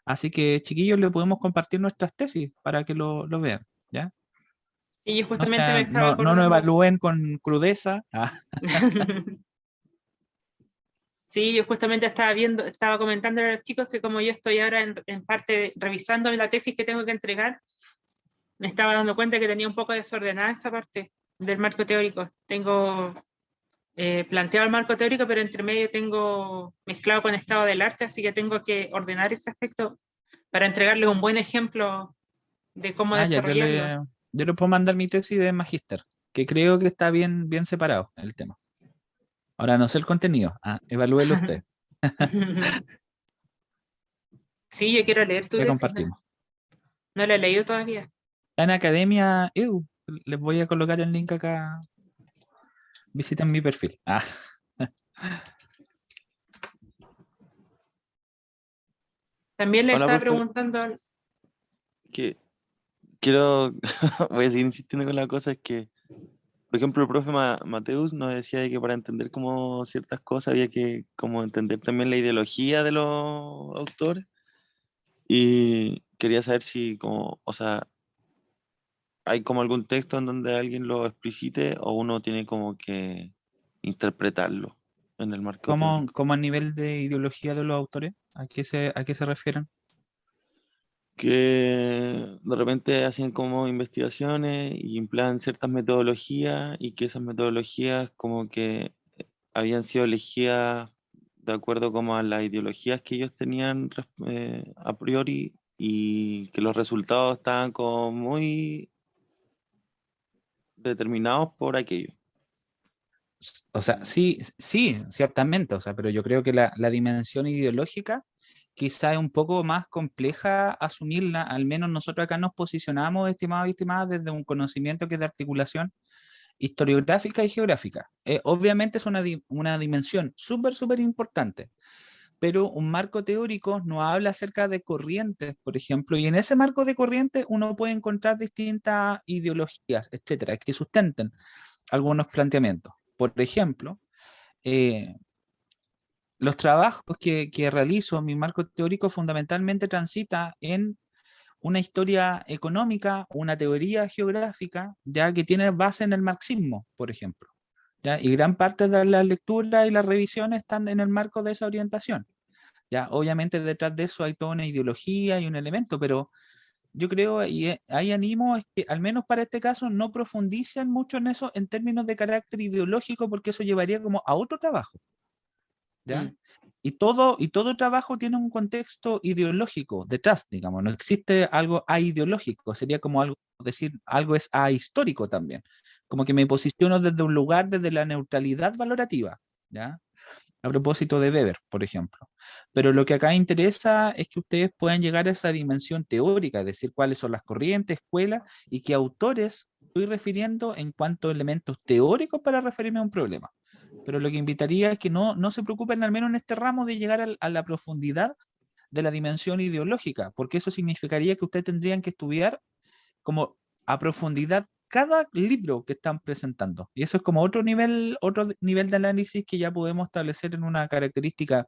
Así que, chiquillos, le podemos compartir nuestras tesis para que lo vean. ¿Ya? Sí, yo justamente me estaba No nos acordando. evalúen con crudeza. Sí, yo justamente estaba comentando a los chicos que como yo estoy ahora en parte revisando la tesis que tengo que entregar, me estaba dando cuenta que tenía un poco desordenada esa parte del marco teórico. Tengo planteado el marco teórico, pero entre medio tengo mezclado con estado del arte, así que tengo que ordenar ese aspecto para entregarles un buen ejemplo de cómo Ya, desarrollarlo. yo le puedo mandar mi tesis de magíster, que creo que está bien separado el tema. Ahora no sé el contenido, evalúelo usted. Sí, yo quiero leer tu Ya tesis, compartimos. no la he leído todavía. Está en Academia Edu, les voy a colocar el link acá. Visiten mi perfil. También le Hola, estaba profe, preguntando, que quiero, voy a seguir insistiendo con la cosa, es que, por ejemplo, el profe Mateus nos decía de que para entender como ciertas cosas había que como entender también la ideología de los autores, y quería saber si como, o sea, hay como algún texto en donde alguien lo explicite o uno tiene como que interpretarlo en el marco teórico. ¿Cómo a nivel de ideología de los autores? ¿A qué se refieren? Que de repente hacían como investigaciones y empleaban ciertas metodologías y que esas metodologías como que habían sido elegidas de acuerdo como a las ideologías que ellos tenían a priori y que los resultados estaban como muy determinados por aquello. O sea, sí, ciertamente, o sea, pero yo creo que la dimensión ideológica quizá es un poco más compleja asumirla, al menos nosotros acá nos posicionamos, estimados y estimadas, desde un conocimiento que es de articulación historiográfica y geográfica. Obviamente es una dimensión súper importante, pero un marco teórico nos habla acerca de corrientes, por ejemplo, y en ese marco de corrientes uno puede encontrar distintas ideologías, etcétera, que sustenten algunos planteamientos. Por ejemplo, eh, los trabajos que realizo, mi marco teórico fundamentalmente transita en una historia económica, una teoría geográfica, ya que tiene base en el marxismo, por ejemplo. ¿Ya? Y gran parte de las lecturas y las revisiones están en el marco de esa orientación. ¿Ya? Obviamente detrás de eso hay toda una ideología y un elemento, pero yo creo, y ahí animo, es que al menos para este caso no profundicen mucho en eso en términos de carácter ideológico, porque eso llevaría como a otro trabajo. ¿Ya? mm, Y todo trabajo tiene un contexto ideológico detrás, digamos, no existe algo aideológico, sería como algo, decir, algo es ahistórico también, como que me posiciono desde un lugar, desde la neutralidad valorativa, ¿ya? A propósito de Weber, por ejemplo. Pero lo que acá interesa es que ustedes puedan llegar a esa dimensión teórica, es decir, cuáles son las corrientes, escuelas y qué autores estoy refiriendo en cuanto a elementos teóricos para referirme a un problema. Pero lo que invitaría es que no se preocupen, al menos en este ramo, de llegar a la profundidad de la dimensión ideológica, porque eso significaría que ustedes tendrían que estudiar como a profundidad cada libro que están presentando. Y eso es como otro nivel de análisis que ya podemos establecer en una característica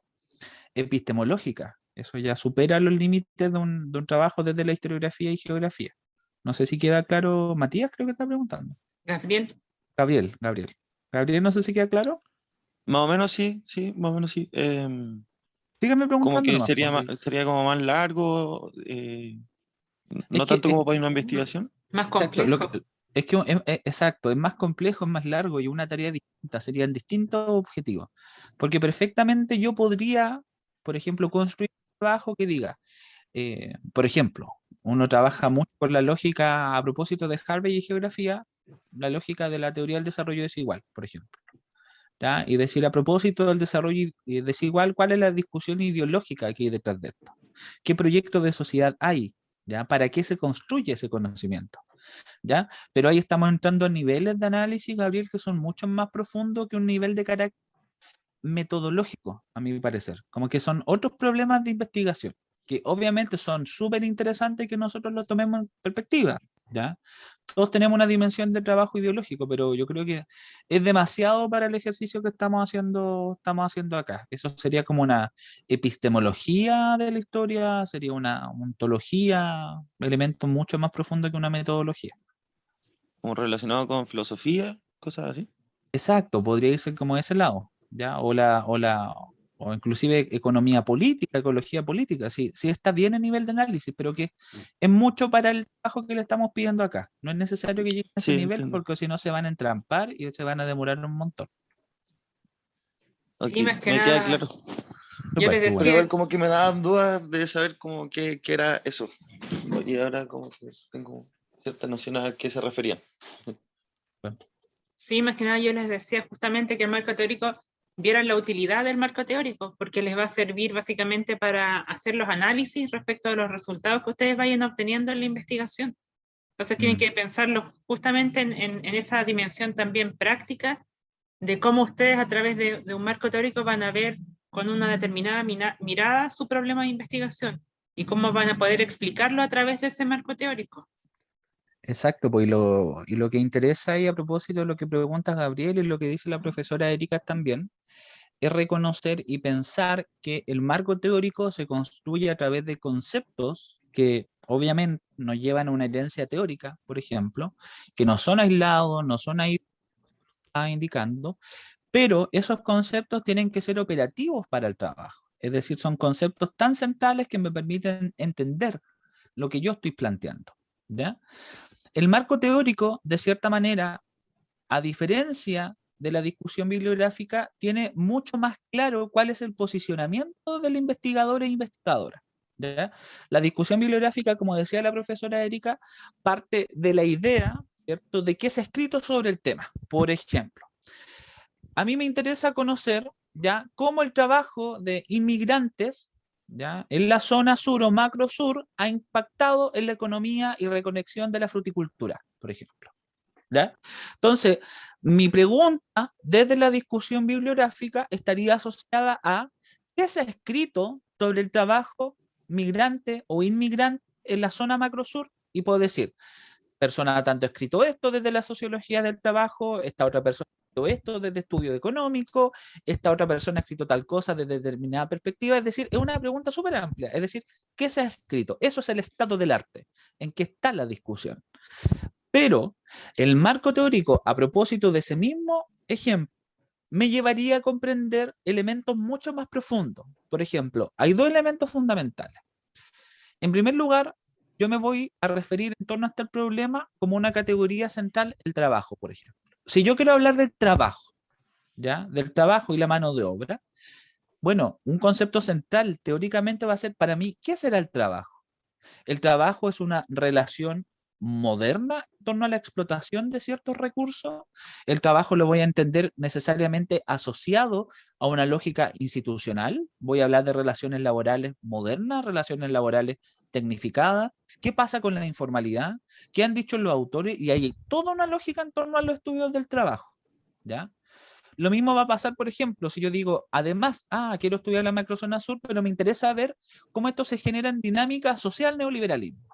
epistemológica, Eso ya supera los límites de un trabajo desde la historiografía y geografía. No sé si queda claro, Matías creo que está preguntando. Gabriel, Gabriel, no sé si queda claro. Más o menos sí, más o menos sí. Síganme Como preguntando que nomás, sería, pues. sería como más largo, Es no que, tanto como para una investigación. más exacto, complejo. es que exacto, es más complejo, es más largo y una tarea distinta, serían distintos objetivos. Porque perfectamente yo podría, por ejemplo, construir un trabajo que diga, por ejemplo, uno trabaja mucho con la lógica a propósito de Harvey y geografía, la lógica de la teoría del desarrollo desigual, por ejemplo. ¿Ya? Y decir a propósito del desarrollo desigual, ¿cuál es la discusión ideológica que hay detrás de esto? ¿Qué proyecto de sociedad hay? ¿Ya? ¿Para qué se construye ese conocimiento? ¿Ya? Pero ahí estamos entrando a niveles de análisis, Gabriel, que son mucho más profundos que un nivel de carácter metodológico, a mi parecer. Como que son otros problemas de investigación, que obviamente son súper interesantes que nosotros los tomemos en perspectiva, ¿ya? Todos tenemos una dimensión de trabajo ideológico, pero yo creo que es demasiado para el ejercicio que estamos haciendo acá. Eso sería como una epistemología de la historia, sería una ontología, elementos mucho más profundos que una metodología. Como relacionado con filosofía, cosas así. Exacto, podría irse como ese lado, ¿ya? O inclusive economía política, ecología política, sí, sí está bien a nivel de análisis, pero que es mucho para el trabajo que le estamos pidiendo acá. No es necesario que lleguen a ese Sí, nivel entiendo. porque si no se van a entrampar y se van a demorar un montón. Ok, Sí, más que me queda nada, claro. yo les Súper, qué Pero bueno. igual decía, como que me daban dudas de saber como qué era eso. Y ahora como que tengo cierta noción a qué se refería. sí, más que nada yo les decía justamente que el marco teórico vieran la utilidad del marco teórico, porque les va a servir básicamente para hacer los análisis respecto a los resultados que ustedes vayan obteniendo en la investigación. Entonces tienen que pensarlo justamente en esa dimensión también práctica de cómo ustedes a través de un marco teórico van a ver con una determinada mirada su problema de investigación y cómo van a poder explicarlo a través de ese marco teórico. Exacto, pues y lo que interesa ahí a propósito de lo que pregunta Gabriel y lo que dice la profesora Erika también, es reconocer y pensar que el marco teórico se construye a través de conceptos que obviamente nos llevan a una herencia teórica, por ejemplo, que no son aislados, no son ahí indicando, pero esos conceptos tienen que ser operativos para el trabajo. Es decir, son conceptos tan centrales que me permiten entender lo que yo estoy planteando. ¿Ya? El marco teórico, de cierta manera, a diferencia de la discusión bibliográfica, tiene mucho más claro cuál es el posicionamiento del investigador e investigadora. ¿Ya? La discusión bibliográfica, como decía la profesora Erika, parte de la idea, ¿cierto?, de qué se ha escrito sobre el tema. Por ejemplo, a mí me interesa conocer ya cómo el trabajo de inmigrantes ¿ya? En la zona sur o macro sur ha impactado en la economía y reconexión de la fruticultura, por ejemplo. ¿Ya? Entonces, mi pregunta desde la discusión bibliográfica estaría asociada a qué se ha escrito sobre el trabajo migrante o inmigrante en la zona macro sur y puedo decir, persona tanto ha escrito esto desde la sociología del trabajo, esta otra persona ha escrito esto desde estudio económico, esta otra persona ha escrito tal cosa desde determinada perspectiva, es decir, es una pregunta súper amplia, es decir, ¿qué se ha escrito? Eso es el estado del arte, en qué está la discusión. Pero el marco teórico, a propósito de ese mismo ejemplo, me llevaría a comprender elementos mucho más profundos. Por ejemplo, hay dos elementos fundamentales. En primer lugar, yo me voy a referir en torno a este problema como una categoría central, el trabajo, por ejemplo. Si yo quiero hablar del trabajo, ¿ya? Del trabajo y la mano de obra, bueno, un concepto central teóricamente va a ser para mí, ¿qué será el trabajo? El trabajo es una relación moderna en torno a la explotación de ciertos recursos. El trabajo lo voy a entender necesariamente asociado a una lógica institucional. Voy a hablar de relaciones laborales modernas, relaciones laborales tecnificadas. ¿Qué pasa con la informalidad? ¿Qué han dicho los autores? Y hay toda una lógica en torno a los estudios del trabajo. ¿Ya? Lo mismo va a pasar, por ejemplo, si yo digo, además, quiero estudiar la macrozona sur, pero me interesa ver cómo esto se genera en dinámica social neoliberalismo.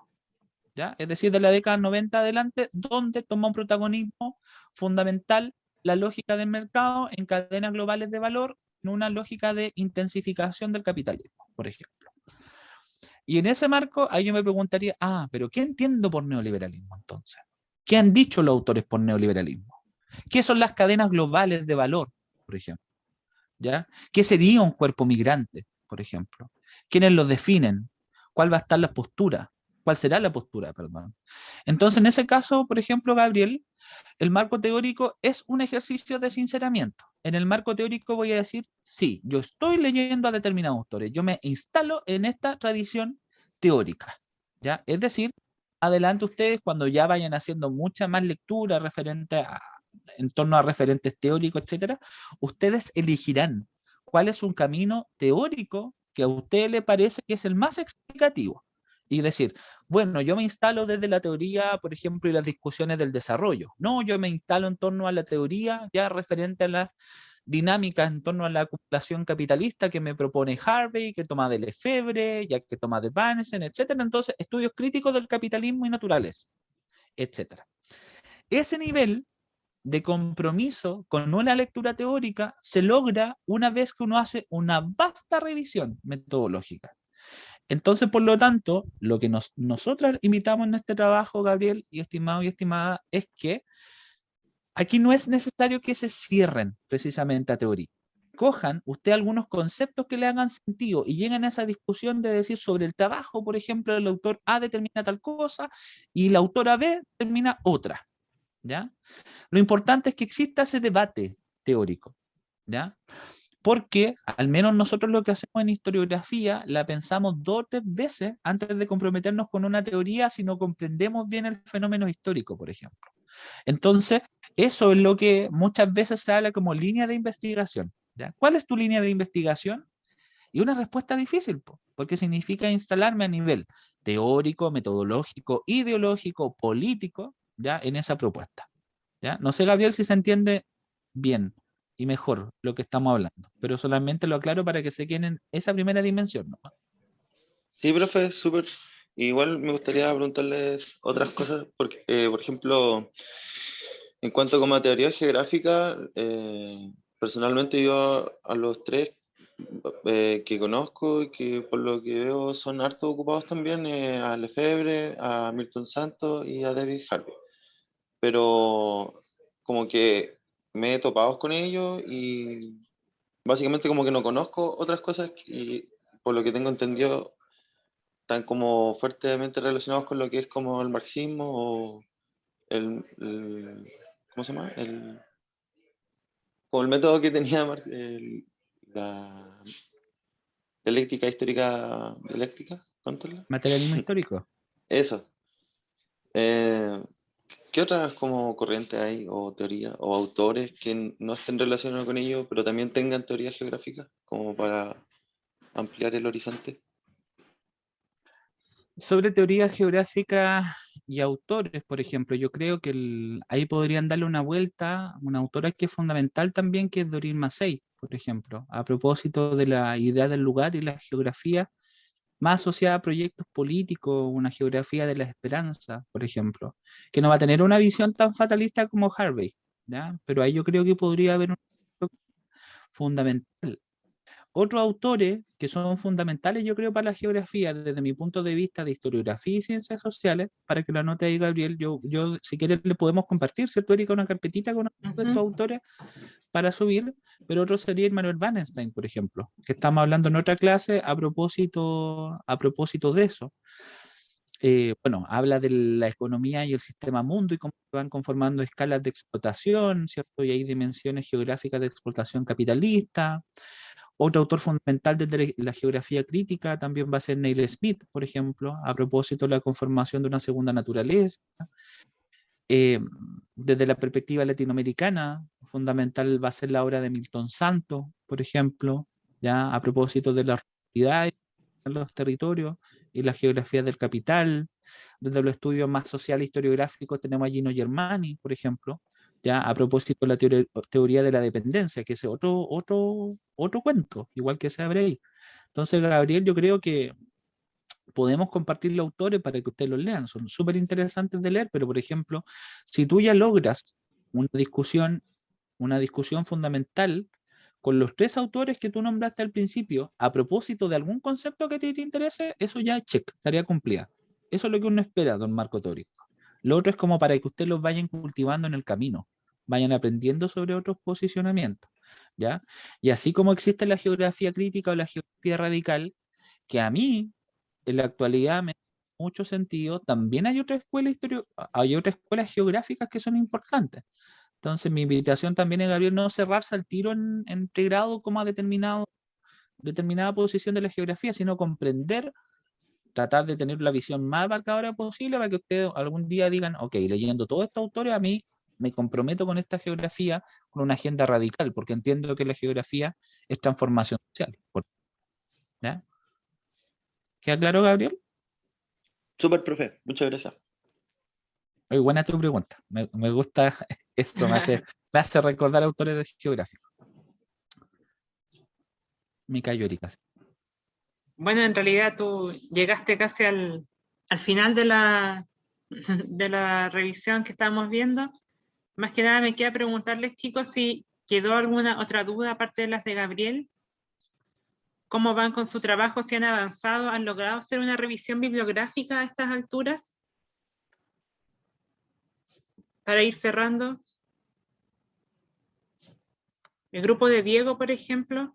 ¿Ya? Es decir, de la década 90 adelante, donde toma un protagonismo fundamental la lógica del mercado en cadenas globales de valor, en una lógica de intensificación del capitalismo, por ejemplo. Y en ese marco, ahí yo me preguntaría, pero ¿qué entiendo por neoliberalismo entonces? ¿Qué han dicho los autores por neoliberalismo? ¿Qué son las cadenas globales de valor, por ejemplo? ¿Ya? ¿Qué sería un cuerpo migrante, por ejemplo? ¿Quiénes los definen? ¿Cuál va a estar la postura? ¿Cuál será la postura, perdón? Entonces, en ese caso, por ejemplo, Gabriel, el marco teórico es un ejercicio de sinceramiento. En el marco teórico voy a decir, sí, yo estoy leyendo a determinados autores, yo me instalo en esta tradición teórica, ¿ya? Es decir, adelante ustedes cuando ya vayan haciendo mucha más lectura en torno a referentes teóricos, etcétera, ustedes elegirán cuál es un camino teórico que a usted le parece que es el más explicativo. Y decir, bueno, yo me instalo desde la teoría, por ejemplo, y las discusiones del desarrollo. No, yo me instalo en torno a la teoría ya referente a las dinámicas en torno a la acumulación capitalista que me propone Harvey, que toma de Lefebvre, ya que toma de Banesen, etcétera. Entonces, estudios críticos del capitalismo y naturales, etcétera. Ese nivel de compromiso con una lectura teórica se logra una vez que uno hace una vasta revisión metodológica. Entonces, por lo tanto, lo que nosotras invitamos en este trabajo, Gabriel y estimado y estimada, es que aquí no es necesario que se cierren precisamente a teoría. Cojan usted algunos conceptos que le hagan sentido y lleguen a esa discusión de decir sobre el trabajo, por ejemplo, el autor A determina tal cosa y la autora B determina otra, ¿ya? Lo importante es que exista ese debate teórico, ¿ya? Porque al menos nosotros lo que hacemos en historiografía la pensamos 2 o 3 veces antes de comprometernos con una teoría si no comprendemos bien el fenómeno histórico, por ejemplo. Entonces, eso es lo que muchas veces se habla como línea de investigación, ¿ya? ¿Cuál es tu línea de investigación? Y una respuesta difícil, porque significa instalarme a nivel teórico, metodológico, ideológico, político, ¿ya? En esa propuesta, ¿ya? No sé, Gabriel, si se entiende bien y mejor lo que estamos hablando, pero solamente lo aclaro para que se queden en esa primera dimensión, ¿no? Sí, profe, súper. Igual me gustaría preguntarles otras cosas, porque, por ejemplo, en cuanto como a teoría geográfica, personalmente yo a los 3 que conozco y que por lo que veo son harto ocupados también, a Lefebvre, a Milton Santos y a David Harvey. Pero como que me he topado con ellos y básicamente como que no conozco otras cosas y por lo que tengo entendido están como fuertemente relacionados con lo que es como el marxismo o ¿cómo se llama? Como el método que tenía la dialéctica histórica dialéctica, ¿cuánto es? Materialismo histórico. Eso. Eh, ¿Qué otras como corrientes hay o teorías o autores que no estén relacionados con ello, pero también tengan teoría geográfica como para ampliar el horizonte? Sobre teoría geográfica y autores, por ejemplo, yo creo que ahí podrían darle una vuelta una autora que es fundamental también, que es Doreen Massey, por ejemplo, a propósito de la idea del lugar y la geografía más asociada a proyectos políticos, una geografía de la esperanza, por ejemplo, que no va a tener una visión tan fatalista como Harvey, ¿ya? Pero ahí yo creo que podría haber un fundamental. Otros autores que son fundamentales, yo creo, para la geografía, desde mi punto de vista de historiografía y ciencias sociales, para que lo anote ahí, Gabriel, yo si quieres le podemos compartir, ¿cierto, Erika? Una carpetita con de estos autores para subir, pero otro sería Immanuel Wallenstein, por ejemplo, que estamos hablando en otra clase a propósito de eso. Bueno, habla de la economía y el sistema mundo y cómo se van conformando escalas de explotación, ¿cierto? Y hay dimensiones geográficas de explotación capitalista. Otro autor fundamental desde la geografía crítica también va a ser Neil Smith, por ejemplo, a propósito de la conformación de una segunda naturaleza. Desde la perspectiva latinoamericana, fundamental va a ser la obra de Milton Santos, por ejemplo, ya a propósito de las realidades en los territorios y la geografía del capital. Desde los estudios más sociales historiográficos tenemos a Gino Germani, por ejemplo, ya a propósito de la teoría de la dependencia, que es otro cuento, igual que ese Abrey. Entonces, Gabriel, yo creo que podemos compartir los autores para que ustedes los lean, son súper interesantes de leer, pero por ejemplo, si tú ya logras una discusión fundamental con los 3 autores que tú nombraste al principio, a propósito de algún concepto que te interese, eso ya es check, tarea cumplida. Eso es lo que uno espera de un marco teórico. Lo otro es como para que ustedes los vayan cultivando en el camino, vayan aprendiendo sobre otros posicionamientos, ¿ya? Y así como existe la geografía crítica o la geografía radical, que a mí, en la actualidad, me da mucho sentido, también hay hay otras escuelas geográficas que son importantes. Entonces, mi invitación también es, Gabriel, no cerrarse al tiro en pregrado como a determinada posición de la geografía, sino comprender, tratar de tener la visión más abarcadora posible para que ustedes algún día digan, ok, leyendo todos estos autores, a mí me comprometo con esta geografía, con una agenda radical, porque entiendo que la geografía es transformación social. ¿Ya? ¿Queda claro, Gabriel? Súper, profe. Muchas gracias. Oye, buena tu pregunta. Me gusta esto, me hace recordar autores de geográfico. Me cayó Erika. Bueno, en realidad tú llegaste casi al final de de la revisión que estábamos viendo. Más que nada me queda preguntarles, chicos, si quedó alguna otra duda aparte de las de Gabriel. ¿Cómo van con su trabajo? ¿Si han avanzado? ¿Han logrado hacer una revisión bibliográfica a estas alturas? Para ir cerrando. El grupo de Diego, por ejemplo,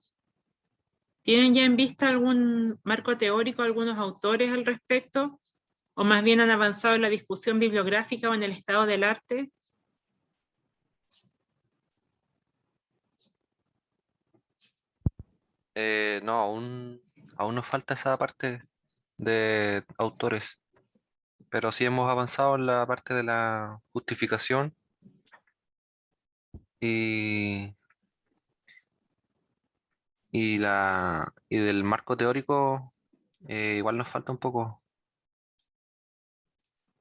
¿tienen ya en vista algún marco teórico, algunos autores al respecto? ¿O más bien han avanzado en la discusión bibliográfica o en el estado del arte? No, aún nos falta esa parte de autores, pero sí hemos avanzado en la parte de la justificación y, y del marco teórico, igual nos falta un poco.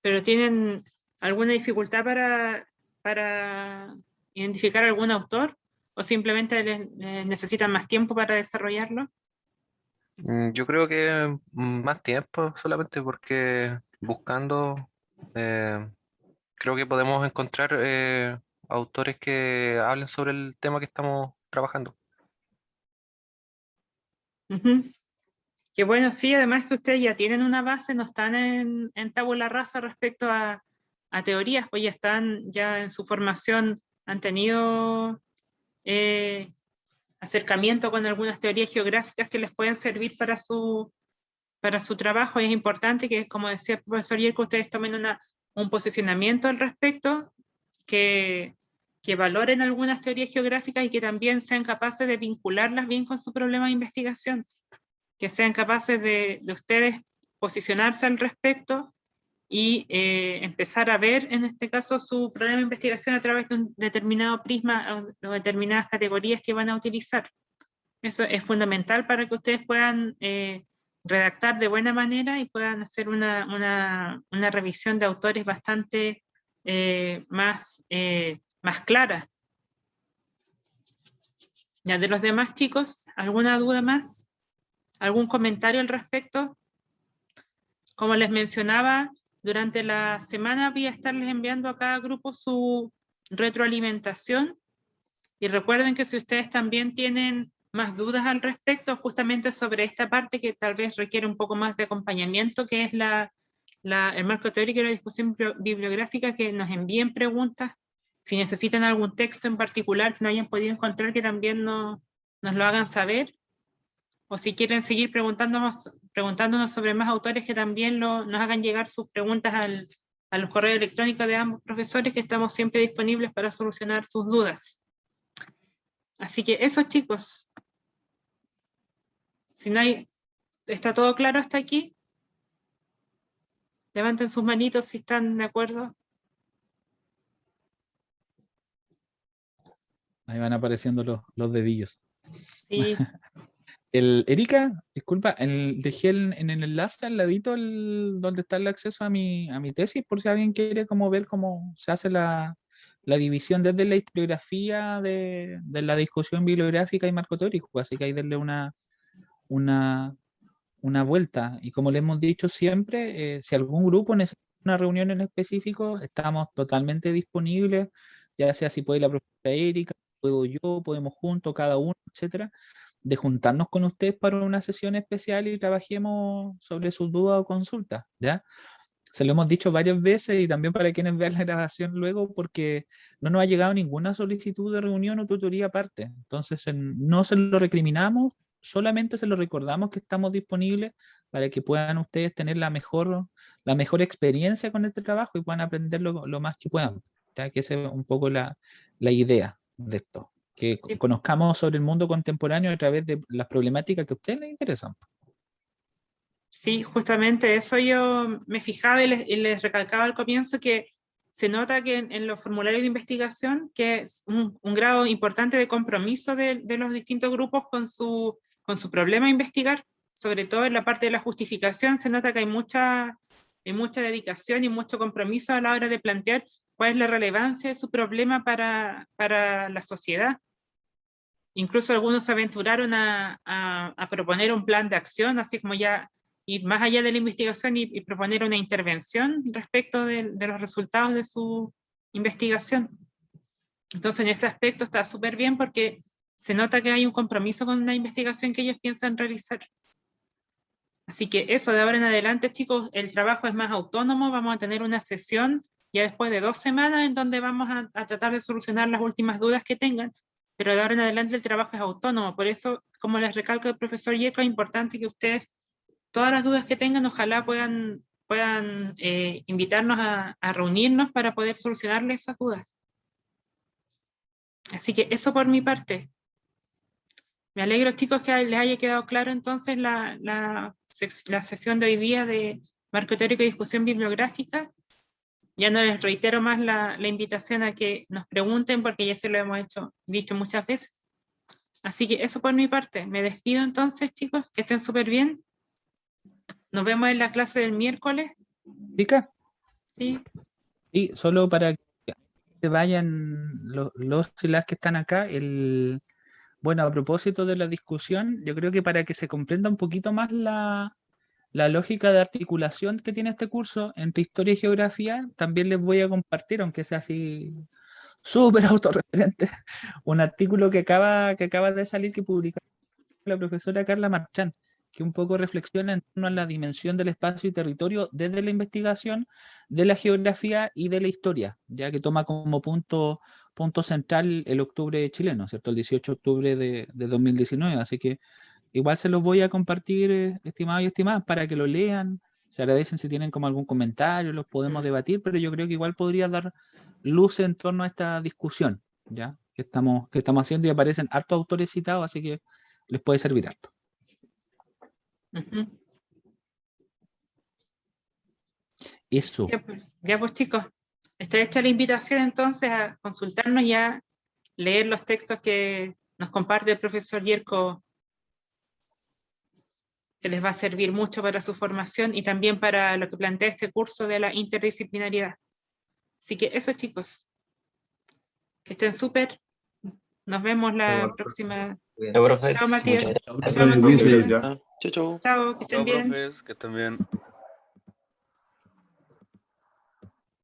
¿Pero tienen alguna dificultad para identificar algún autor? ¿O simplemente necesitan más tiempo para desarrollarlo? Yo creo que más tiempo solamente porque buscando, creo que podemos encontrar autores que hablen sobre el tema que estamos trabajando. Ujú. Que bueno, sí, además que ustedes ya tienen una base, no están en tabula rasa respecto a teorías, pues ya están ya en su formación, han tenido acercamiento con algunas teorías geográficas que les pueden servir para su trabajo. Y es importante que, como decía el profesor Yerko, ustedes tomen un posicionamiento al respecto, que valoren algunas teorías geográficas y que también sean capaces de vincularlas bien con su problema de investigación, que sean capaces de ustedes posicionarse al respecto y empezar a ver, en este caso, su problema de investigación a través de un determinado prisma o determinadas categorías que van a utilizar. Eso es fundamental para que ustedes puedan redactar de buena manera y puedan hacer una revisión de autores bastante más clara. Ya, de los demás chicos, ¿alguna duda más? ¿Algún comentario al respecto? Como les mencionaba, durante la semana voy a estarles enviando a cada grupo su retroalimentación, y recuerden que si ustedes también tienen más dudas al respecto, justamente sobre esta parte que tal vez requiere un poco más de acompañamiento, que es el marco teórico y la discusión bibliográfica, que nos envíen preguntas. Si necesitan algún texto en particular que no hayan podido encontrar, que también nos lo hagan saber. O si quieren seguir preguntándonos sobre más autores, que también nos hagan llegar sus preguntas a los correos electrónicos de ambos profesores, que estamos siempre disponibles para solucionar sus dudas. Así que eso, chicos. Si no hay, ¿está todo claro hasta aquí? Levanten sus manitos si están de acuerdo. Ahí van apareciendo los dedillos. Sí. Erika, disculpa, dejé en el enlace al ladito donde está el acceso a mi tesis, por si alguien quiere como ver cómo se hace la división desde la historiografía de la discusión bibliográfica y marco teórico. Así que ahí denle una vuelta. Y como le hemos dicho siempre, si algún grupo necesita una reunión en específico, estamos totalmente disponibles, ya sea si puede la profesora Erika, puedo yo, podemos juntos, cada uno, etcétera, de juntarnos con ustedes para una sesión especial y trabajemos sobre sus dudas o consultas, ¿ya? Se lo hemos dicho varias veces y también para quienes vean la grabación luego, porque no nos ha llegado ninguna solicitud de reunión o tutoría aparte. Entonces, no se lo recriminamos, solamente se lo recordamos que estamos disponibles para que puedan ustedes tener la mejor experiencia con este trabajo y puedan aprender lo más que puedan. ¿Ya? Que esa es un poco la idea de esto. Que Sí. conozcamos sobre el mundo contemporáneo a través de las problemáticas que a ustedes les interesan. Sí, justamente eso yo me fijaba y les recalcaba al comienzo que se nota que en los formularios de investigación que es un grado importante de compromiso de los distintos grupos con su problema a investigar, sobre todo en la parte de la justificación se nota que hay mucha dedicación y mucho compromiso a la hora de plantear cuál es la relevancia de su problema para la sociedad. Incluso algunos se aventuraron a proponer un plan de acción, así como ya ir más allá de la investigación y proponer una intervención respecto de los resultados de su investigación. Entonces, en ese aspecto está súper bien porque se nota que hay un compromiso con la investigación que ellos piensan realizar. Así que eso, de ahora en adelante, chicos, el trabajo es más autónomo, vamos a tener una sesión ya después de 2 semanas en donde vamos a tratar de solucionar las últimas dudas que tengan, pero de ahora en adelante el trabajo es autónomo, por eso, como les recalco el profesor Yeko, es importante que ustedes todas las dudas que tengan, ojalá puedan invitarnos a reunirnos para poder solucionarles esas dudas. Así que eso por mi parte. Me alegro, chicos, que les haya quedado claro entonces la sesión de hoy día de marco teórico y discusión bibliográfica. Ya no les reitero más la invitación a que nos pregunten porque ya se lo hemos dicho muchas veces. Así que eso por mi parte. Me despido entonces, chicos, que estén súper bien. Nos vemos en la clase del miércoles. ¿Pica? Sí. Y solo para que se vayan los y las que están acá, bueno, a propósito de la discusión, yo creo que para que se comprenda un poquito más la lógica de articulación que tiene este curso entre historia y geografía, también les voy a compartir, aunque sea así súper autorreferente, un artículo que acaba de salir que publicó la profesora Carla Marchand, que un poco reflexiona en torno a la dimensión del espacio y territorio desde la investigación de la geografía y de la historia, ya que toma como punto central el octubre chileno, ¿cierto? El 18 de octubre de 2019, así que igual se los voy a compartir, estimados y estimadas, para que lo lean, se agradecen si tienen como algún comentario, los podemos debatir, pero yo creo que igual podría dar luz en torno a esta discusión, ¿ya? Que estamos haciendo y aparecen hartos autores citados, así que les puede servir harto. Eso. Ya pues chicos, está hecha la invitación entonces a consultarnos y a leer los textos que nos comparte el profesor Yerko, que les va a servir mucho para su formación y también para lo que plantea este curso de la interdisciplinariedad. Así que eso, chicos, que estén súper. Nos vemos la próxima. Chao, profes. Chao, Matías. Muchas Chao, Matías. Ya. Chau, chau. Chao, que estén Chao, bien. profes, que estén bien.